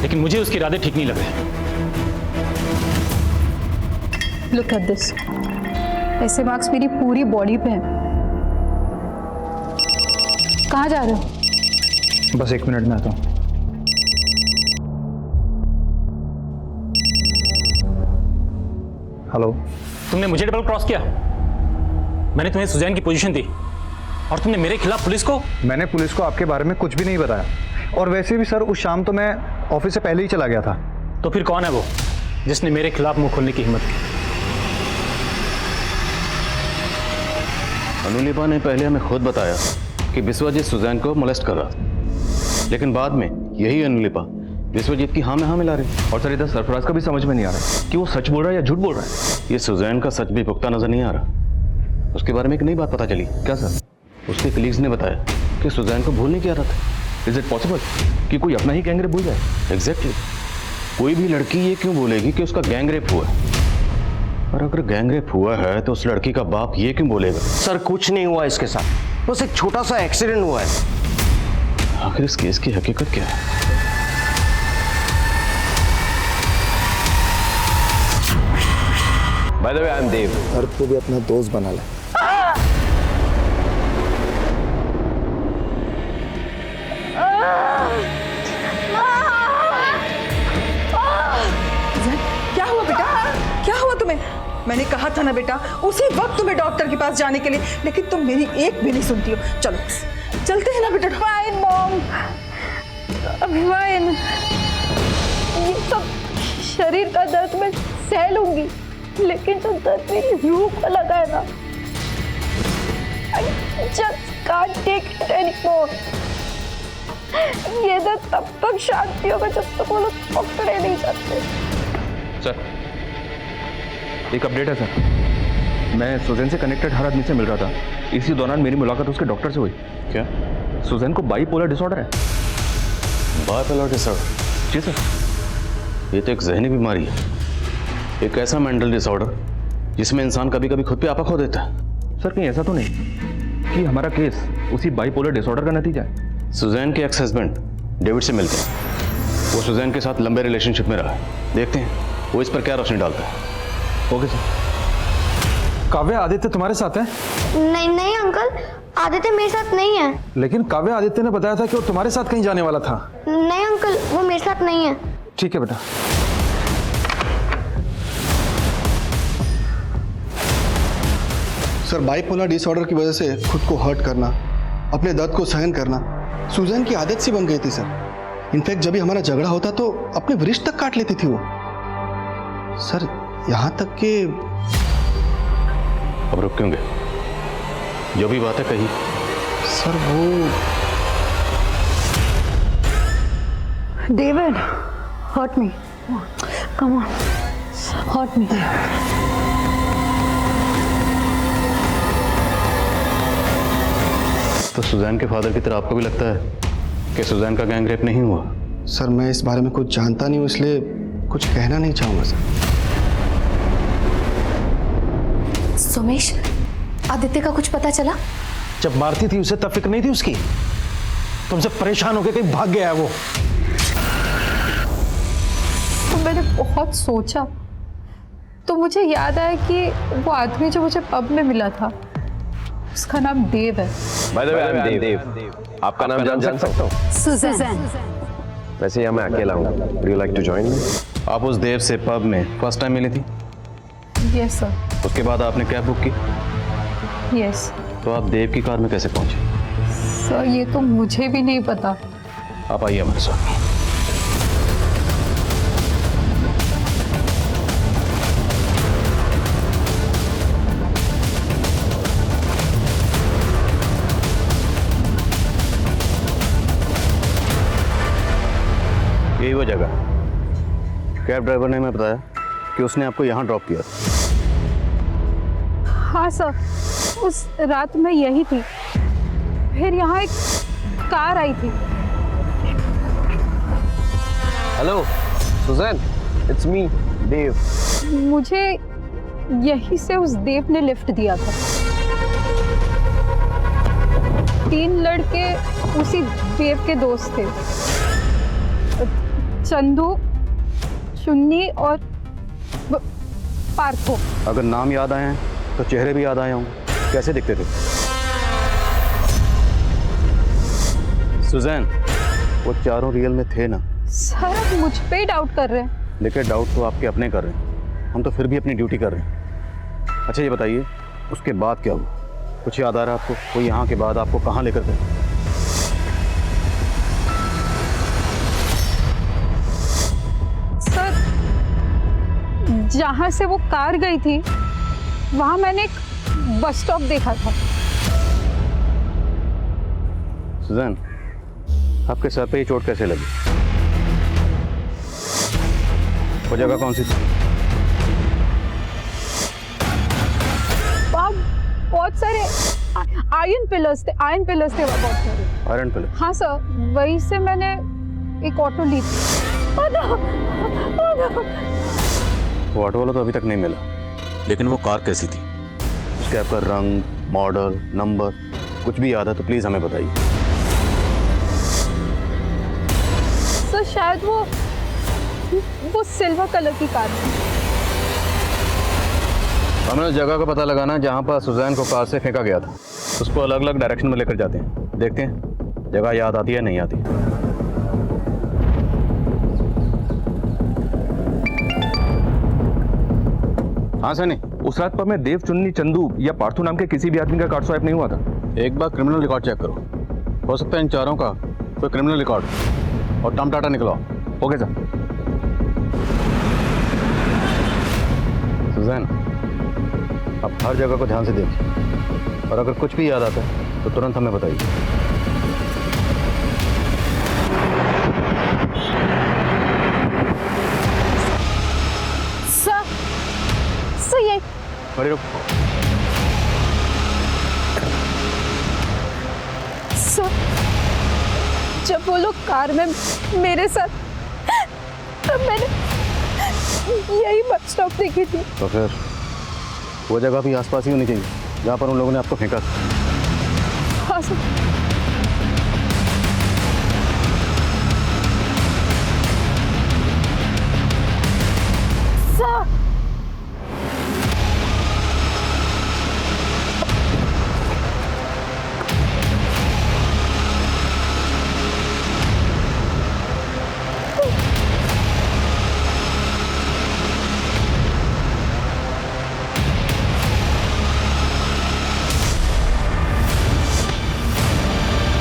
लेकिन मुझे उसके इरादे ठीक नहीं लग रहे। लुक एट दिस, ऐसे मार्क्स मेरी पूरी बॉडी पे हैं। कहाँ जा रहे हो? बस 1 मिनट में आता हूँ। हेलो, तुमने मुझे डबल क्रॉस किया। मैंने तुम्हें सुजैन की पोजीशन दी और तुमने मेरे खिलाफ पुलिस को। मैंने पुलिस को आपके बारे में कुछ भी नहीं बताया, और वैसे भी सर उस शाम तो मैं ऑफिस से पहले ही चला गया था। तो फिर कौन है वो जिसने मेरे खिलाफ मुंह खोलने की हिम्मत की? अनुलिपा ने पहले हमें खुद बताया कि विश्वजीत सुजैन को मोलेस्ट कर रहा था, लेकिन बाद में यही अनुलिपा विश्वजीत की हाँ में हाँ मिला रही। और सर इधर सरफराज का भी समझ में नहीं आ रहा कि वो सच बोल रहा है या झूठ बोल रहा है। ये सुजैन का सच भी पुख्ता नजर नहीं आ रहा। उसके बारे में एक नई बात पता चली। क्या सर? उसके कलीग्स ने बताया कि सुजैन को भूलने की आदत है। इज इट पॉसिबल कि कोई अपना ही गैंग रेप भूल जाए? एग्जैक्टली। कोई भी लड़की ये क्यों बोलेगी कि उसका गैंग रेप हुआ है? और अगर गैंग रेप हुआ है तो उस लड़की का बाप ये क्यों बोलेगा? सर कुछ नहीं हुआ इसके साथ, बस एक छोटा सा एक्सीडेंट हुआ है। आखिर इस केस की हकीकत क्या है? By the way I am Dev. हर को भी अपना दोस्त बना ले। क्या हुआ बेटा? क्या हुआ तुम्हें? मैंने कहा था ना बेटा उसी वक्त तुम्हें डॉक्टर के पास जाने के लिए, लेकिन तुम मेरी एक भी नहीं सुनती हो। चलो चलते हैं ना बेटा। Fine mom, fine. ये सब शरीर का दर्द मैं सह लूंगी, लेकिन जो दर्द मेरी रूह को लगा है ना, I just can't take it anymore. ये दर्द तब तक शांति होगा जब तक वो लोग पकड़े नहीं जाते। सर एक अपडेट है सर, मैं सुजैन से कनेक्टेड हर आदमी से मिल रहा था। इसी दौरान मेरी मुलाकात उसके डॉक्टर से हुई। क्या सुजैन को बाइपोलर डिसऑर्डर है? Bipolar disorder? जी सर। ये तो एक जहनी बीमारी है, एक ऐसा मेंटल डिसऑर्डर जिसमें इंसान कभी कभी खुद पे आपा खो देता है। सर कहीं ऐसा तो नहीं कि हमारा केस उसी बाइपोलर डिसऑर्डर का नतीजा है? सुजैन के एक्स हस्बैंड डेविड से मिलते हैं। वो सुजैन के साथ लंबे रिलेशनशिप में रहा है। देखते हैं वो इस पर क्या रोशनी डालता है। Okay sir. काव्या आदित्य तुम्हारे साथ है? नहीं नहीं अंकल, आदित्य मेरे साथ नहीं है। लेकिन काव्या आदित्य ने बताया था कि वो तुम्हारे साथ कहीं जाने वाला था। नहीं अंकल, वो मेरे साथ नहीं है। ठीक है बेटा। सर बाइपोलर डिसऑर्डर की वजह से खुद को हर्ट करना, अपने दर्द को सहन करना सुजैन की आदत सी बन गई थी सर। इनफैक्ट जब भी हमारा झगड़ा होता तो अपने वृष्ठ तक काट लेती थी वो। सर यहाँ तक कि अब रुक क्यों गए? जो भी बातें कही। सर वो David, hurt me. Come on, hurt me. तो सुजैन के फादर की तरह आपको भी लगता है कि सुजैन का गैंग रेप नहीं हुआ? सर, मैं इस बारे में कुछ जानता नहीं हूँ, इसलिए कुछ कहना नहीं चाहूँगा सर। सुमेश, आदित्य का कुछ पता चला? जब मारती थी उसे तब फिक्र नहीं थी उसकी? तुमसे परेशान होकर कहीं भाग गया है वो। तो मैंने बहुत सोचा तो मुझे याद आया कि वो आदमी जो मुझे पब में मिला था उसका नाम देव है। By the way, I am देव। आपका नाम जान सकता हूँ? सुजैन। वैसे यहाँ मैं अकेला हूँ। Would you like to join me? आप उस देव से पब में फर्स्ट टाइम मिली थी? Yes sir. उसके बाद आपने कैब बुक की? यस तो आप देव की कार में कैसे पहुंचे? सर, ये तो मुझे भी नहीं पता। आप आइए हमारे साथ। यही वो जगह कैब ड्राइवर ने हमें बताया कि उसने आपको यहाँ ड्रॉप किया। हाँ सर, उस रात मैं यही थी। फिर यहाँ एक कार आई थी। हेलो सुजैन, इट्स मी देव। मुझे यहीं से उस देव ने लिफ्ट दिया था। 3 लड़के उसी देव के दोस्त थे, चंदू, चुन्नी और पार्थो। अगर नाम याद आए हैं तो चेहरे भी याद आए होंगे। कैसे दिखते थे? सुजैन, वो चारों रियल में थे ना? सर, आप मुझ पे ही डाउट कर रहे हैं। देखिए, डाउट तो आपके अपने कर रहे हैं, हम तो फिर भी अपनी ड्यूटी कर रहे हैं। अच्छा ये बताइए, उसके बाद क्या हुआ? कुछ याद आ रहा है आपको? वो यहाँ के बाद आपको कहाँ लेकर गए? सर, जहाँ से वो कार गई थी वहाँ मैंने एक बस स्टॉप देखा था। सुजैन, आपके सर पे ये चोट कैसे लगी? वो जगह कौन सी थी? वहाँ बहुत सारे आयरन पिलर्स थे। बहुत सारे आयरन पिलर? हाँ सर, वहीं से मैंने एक ऑटो ली थी। वो ऑटो वाला तो अभी तक नहीं मिला, लेकिन वो कार कैसी थी? उसके आपका रंग, मॉडल, नंबर कुछ भी याद है तो प्लीज़ हमें बताइए। सर, शायद वो सिल्वर कलर की कार थी। हमें उस जगह का पता लगाना जहाँ पर सुजैन को कार से फेंका गया था। उसको अलग अलग डायरेक्शन में लेकर जाते हैं, देखते हैं जगह याद आती है नहीं आती। हाँ सनी, उस रात पर मैं देव, चुन्नी, चंदू या पार्थू नाम के किसी भी आदमी का कार्ड स्वाइप नहीं हुआ था। एक बार क्रिमिनल रिकॉर्ड चेक करो, हो सकता है इन चारों का कोई क्रिमिनल रिकॉर्ड और टर्म डाटा निकलवाओ। Okay sir. सुजैन, आप हर जगह को ध्यान से देखिए और अगर कुछ भी याद आता है तो तुरंत हमें बताइए। सर, ये खड़ी रुक। सर, जब वो लोग कार में मेरे साथ, तब मैंने यही बस स्टॉप देखी थी। तो फिर वो जगह भी आसपास ही होनी चाहिए जहाँ पर उन लोगों ने आपको फेंका। हाँ सर। सर,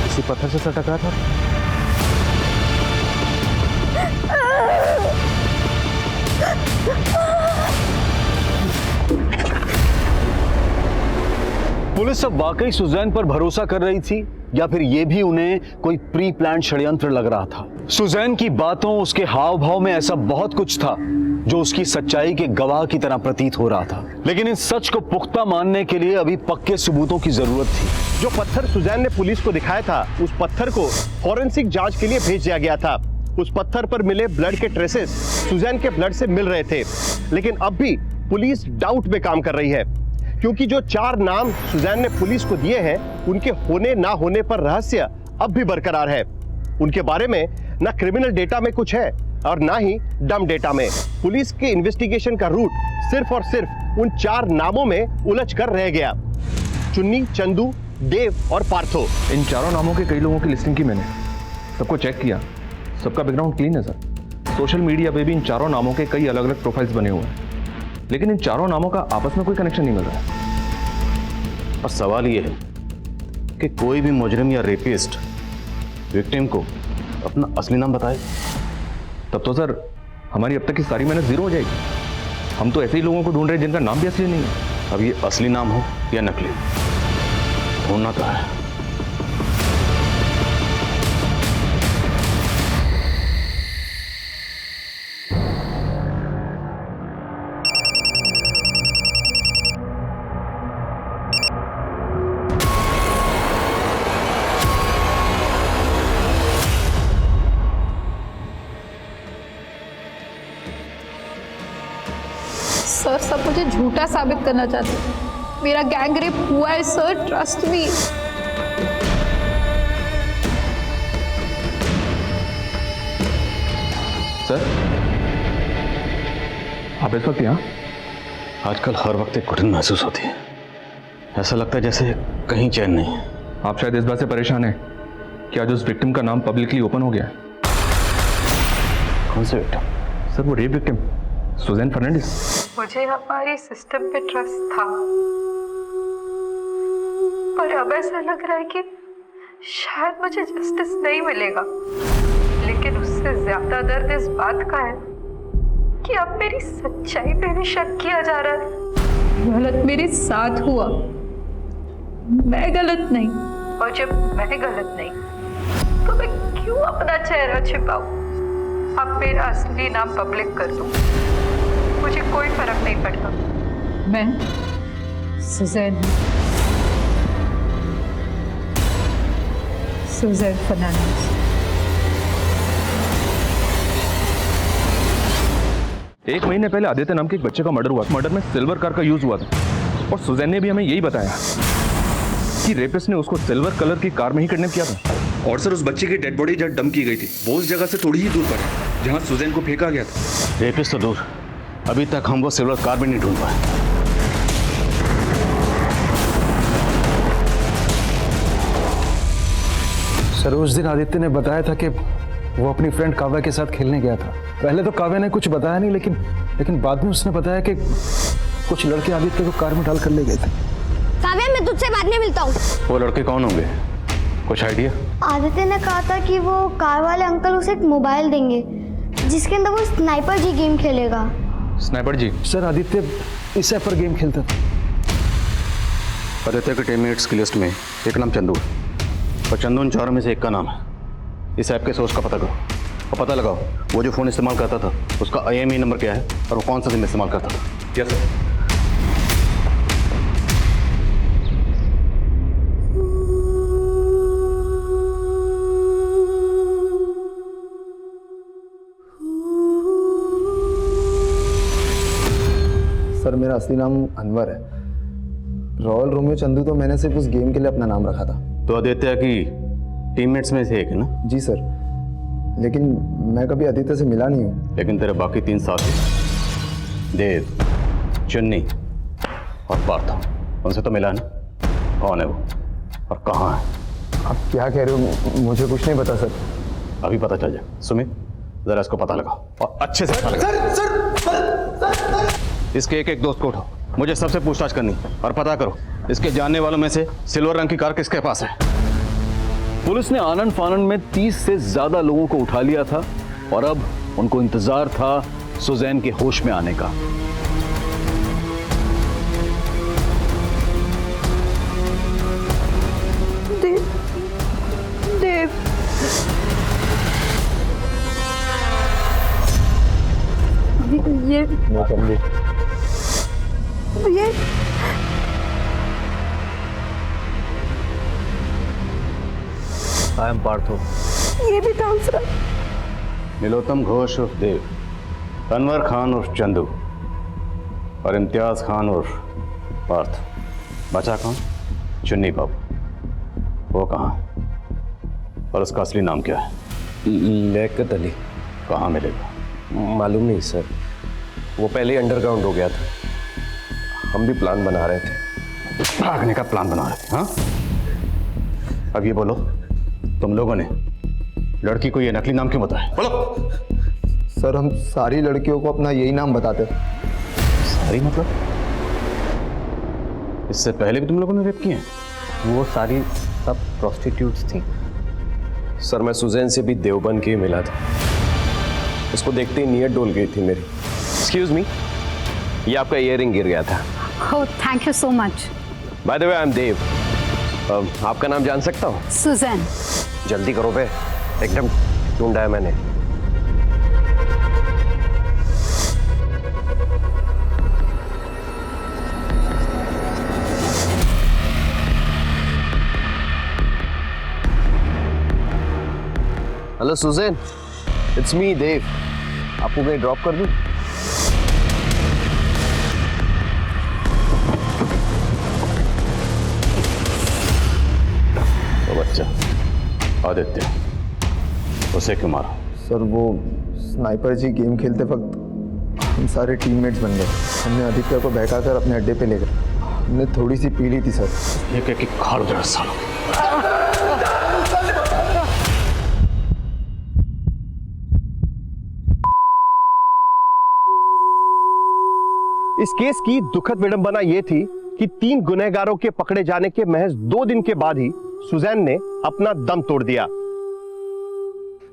किसी पत्थर से सर टकरा था? पुलिस अब वाकई सुजैन पर भरोसा कर रही थी या फिर यह भी उन्हें कोई प्री प्लान षड्यंत्र लग रहा था? सुजैन की बातों, उसके हाव भाव में ऐसा बहुत कुछ था जो उसकी सच्चाई के गवाह की तरह प्रतीत हो रहा था, लेकिन इस सच को पुख्ता मानने के लिए अभी पक्के सबूतों की जरूरत थी। जो पत्थर सुजैन ने पुलिस को दिखाया था, उस पत्थर को फॉरेंसिक जांच के लिए भेज दिया गया था। उस पत्थर पर मिले ब्लड के ट्रेसेस सुजैन के ब्लड से मिल रहे थे, लेकिन अब भी पुलिस डाउट में काम कर रही है, क्योंकि जो 4 नाम सुजैन ने पुलिस को दिए हैं, उनके होने ना होने पर रहस्य अब भी बरकरार है। उनके बारे में ना क्रिमिनल डेटा में कुछ है और ना ही डम डेटा में। पुलिस के इन्वेस्टिगेशन का रूट सिर्फ और सिर्फ उन 4 नामों में उलझ कर रह गया, चुन्नी, चंदू, देव और पार्थो। इन चारों नामों के कई लोगों की लिस्टिंग की मैंने, सबको चेक किया, सबका बैकग्राउंड क्लीन है सर। सोशल मीडिया पे भी इन चारों नामों के कई अलग अलग प्रोफाइल्स बने हुए हैं, लेकिन इन चारों नामों का आपस में कोई कनेक्शन नहीं मिल रहा है। और सवाल यह है कि कोई भी मुजरिम या रेपिस्ट विक्टिम को अपना असली नाम बताए, तब तो सर हमारी अब तक की सारी मेहनत जीरो हो जाएगी। हम तो ऐसे ही लोगों को ढूंढ रहे हैं जिनका नाम भी असली नहीं है। अब ये असली नाम हो या नकली, ढूंढना तो है। सर सब मुझे झूठा साबित करना चाहते हैं। मेरा गैंग रेप हुआ है सर, ट्रस्ट मी। सर आप इस वक्त यहाँ? आजकल हर वक्त एक घुटन महसूस होती है, ऐसा लगता है जैसे कहीं चैन नहीं है। आप शायद इस बात से परेशान हैं कि आज उस विक्टिम का नाम पब्लिकली ओपन हो गया है। कौन से विक्टिम? सर वो रेप विक्टिम सुजैन फर्नांडिस। मुझे हमारी सिस्टम पे ट्रस्ट था, पर अब ऐसा लग रहा है कि शायद मुझे जस्टिस नहीं मिलेगा। लेकिन उससे ज्यादा दर्द इस बात का है कि अब मेरी सच्चाई पे भी शक किया जा रहा है। गलत मेरे साथ हुआ, मैं गलत नहीं। और जब मैं गलत नहीं तो मैं क्यों अपना चेहरा छिपाऊं? अब मेरा असली नाम पब्लिक कर दूं, मुझे कोई फर्क नहीं पड़ता। मैं सुजैन हूं, सुजैन फर्नांडिस। एक महीने पहले आदित्य नाम के एक बच्चे का मर्डर हुआ। मर्डर में सिल्वर कार का यूज हुआ था और सुजैन ने भी हमें यही बताया कि रेपिस्ट ने उसको सिल्वर कलर की कार में ही किडनैप किया था। और सर उस बच्चे की डेड बॉडी जहाँ डंप की गई थी वो उस जगह से थोड़ी ही दूर पर है जहाँ सुजैन को फेंका गया था। रेपिस्ट तो दूर, अभी तक हम वो सिल्वर कार भी नहीं ढूंढ पाए। सर उस दिन आदित्य ने बताया था कि वो अपनी फ्रेंड काव्या के साथ खेलने गया था। पहले तो काव्या ने कुछ बताया नहीं, लेकिन बाद में उसने बताया कि कुछ लड़के आदित्य को कार में डाल कर ले गए थे। काव्या मैं तुझसे बाद में मिलता हूँ। वो लड़के कौन होंगे, कुछ आइडिया? आदित्य ने कहा था कि वो कार वाले अंकल उसे एक मोबाइल देंगे जिसके अंदर वो स्नाइपर जी गेम खेलेगा। स्नाइपर जी? सर आदित्य इस ऐप पर गेम खेलता था। आदित्य के टीममेट्स की लिस्ट में एक नाम चंदू है और चंदू उन चारों में से एक का नाम है। इस ऐप के सोर्स का पता करो और पता लगाओ वो जो फ़ोन इस्तेमाल करता था उसका IMEI नंबर क्या है और वो कौन सा सिम इस्तेमाल करता था। Yes sir. सर मेरा असली नाम अनवर है। रॉयल रोमियो चंदू तो मैंने सिर्फ उस गेम के लिए अपना नाम रखा था। तो आदित्य की टीममेट्स में से एक है ना? जी सर, लेकिन मैं कभी आदित्य से मिला नहीं हूँ। लेकिन तेरे बाकी 3 साथी देव, चुन्नी और पार्थ, उनसे तो मिला ना? कौन है वो और कहाँ है? आप क्या कह रहे हो? मुझे कुछ नहीं पता सर। अभी पता चल जाए। सुमित जरा इसको पता लगाओ और अच्छे से पता लगाओ। इसके एक एक दोस्त को उठाओ, मुझे सबसे पूछताछ करनी और पता करो इसके जानने वालों में से सिल्वर रंग की कार किसके पास है। पुलिस ने आनंद फानंद में 30 से ज्यादा लोगों को उठा लिया था और अब उनको इंतजार था सुजैन के होश में आने का। चंदू, ये आई एम पार्थो। ये भी ट्रांसफर। नीलोत्तम घोष उर्फ देव, अनवर खान उर्फ चंदू और इम्तियाज खान उर्फ पार्थ। बचा कौन? चुन्नी बाबू। वो कहाँ और उसका असली नाम क्या है? लियाकत अली। कहाँ मिलेगा? मालूम नहीं सर, वो पहले अंडरग्राउंड हो गया था। हम भी प्लान बना रहे थे। भागने का प्लान बना रहे थे? हाँ, अब ये बोलो, तुम लोगों ने लड़की को ये नकली नाम क्यों बताया? बोलो। सर हम सारी लड़कियों को अपना यही नाम बताते। सारी मतलब? इससे पहले भी तुम लोगों ने रेप किए हैं? वो सारी सब प्रोस्टिट्यूट्स थी सर। मैं सुजैन से भी देवबंद के ही मिला था। उसको देखते ही नीयत डोल गई थी मेरी। एक्सक्यूज मी, ये आपका ईयरिंग गिर गया था। Oh, thank you so much. By the way, I am Dev. आपका नाम जान सकता हूँ? सुजैन। जल्दी करो बे, एकदम ढूंढा है मैंने। हेलो सुजैन, इट्स मी देव। आपको कहीं ड्रॉप कर दूं? तो बच्चा आदित्य, उसे क्यों मारा? सर वो स्नाइपर जी गेम खेलते वक्त हम सारे टीममेट्स बन गए। हमने आदित्य को बहकाकर अपने अड्डे पे ले गए। हमने थोड़ी सी पी ली थी सर। एक एक खाड़ दे सालों। इस केस की दुखद विडंबना यह थी कि 3 गुनहगारों के पकड़े जाने के महज 2 दिन के बाद ही सुजैन ने अपना दम तोड़ दिया।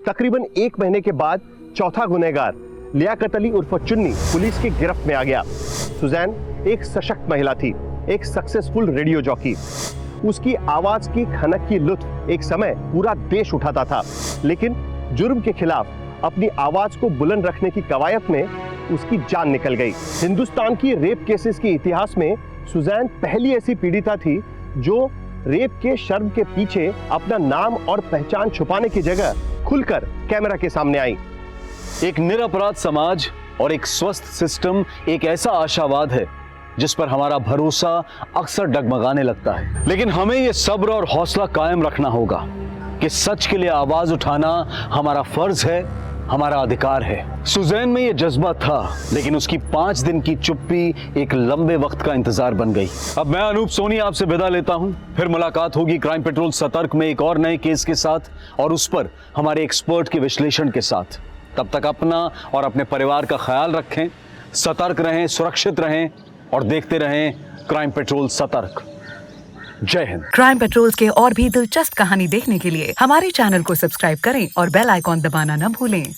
तकरीबन 1 महीने के बाद चौथा गुनहगार लियाकत अली उर्फ चुन्नी पुलिस की गिरफ्त में आ गया। सुजैन एक सशक्त महिला थी, एक सक्सेसफुल रेडियो जॉकी। उसकी आवाज की खनक की लुत्फ एक समय पूरा देश उठाता था, लेकिन जुर्म के खिलाफ अपनी आवाज को बुलंद रखने की कवायद में उसकी जान निकल गई। हिंदुस्तान की रेप केसेस के इतिहास में सुजैन पहली ऐसी पीड़िता थी जो रेप के शर्म के पीछे अपना नाम और पहचान छुपाने की जगह खुलकर कैमरा के सामने आई। एक निरपराध समाज और एक स्वस्थ सिस्टम एक ऐसा आशावाद है जिस पर हमारा भरोसा अक्सर डगमगाने लगता है, लेकिन हमें यह सब्र और हौसला कायम रखना होगा कि सच के लिए आवाज उठाना हमारा फर्ज है, हमारा अधिकार है। सुजैन में यह जज्बा था, लेकिन उसकी 5 दिन की चुप्पी एक लंबे वक्त का इंतजार बन गई। अब मैं अनूप सोनी आपसे विदा लेता हूं। फिर मुलाकात होगी क्राइम पेट्रोल सतर्क में एक और नए केस के साथ और उस पर हमारे एक्सपर्ट के विश्लेषण के साथ। तब तक अपना और अपने परिवार का ख्याल रखें, सतर्क रहें, सुरक्षित रहें और देखते रहें क्राइम पेट्रोल सतर्क। जय हिंद। क्राइम पेट्रोल के और भी दिलचस्प कहानी देखने के लिए हमारे चैनल को सब्सक्राइब करें और बेल आइकॉन दबाना न भूलें।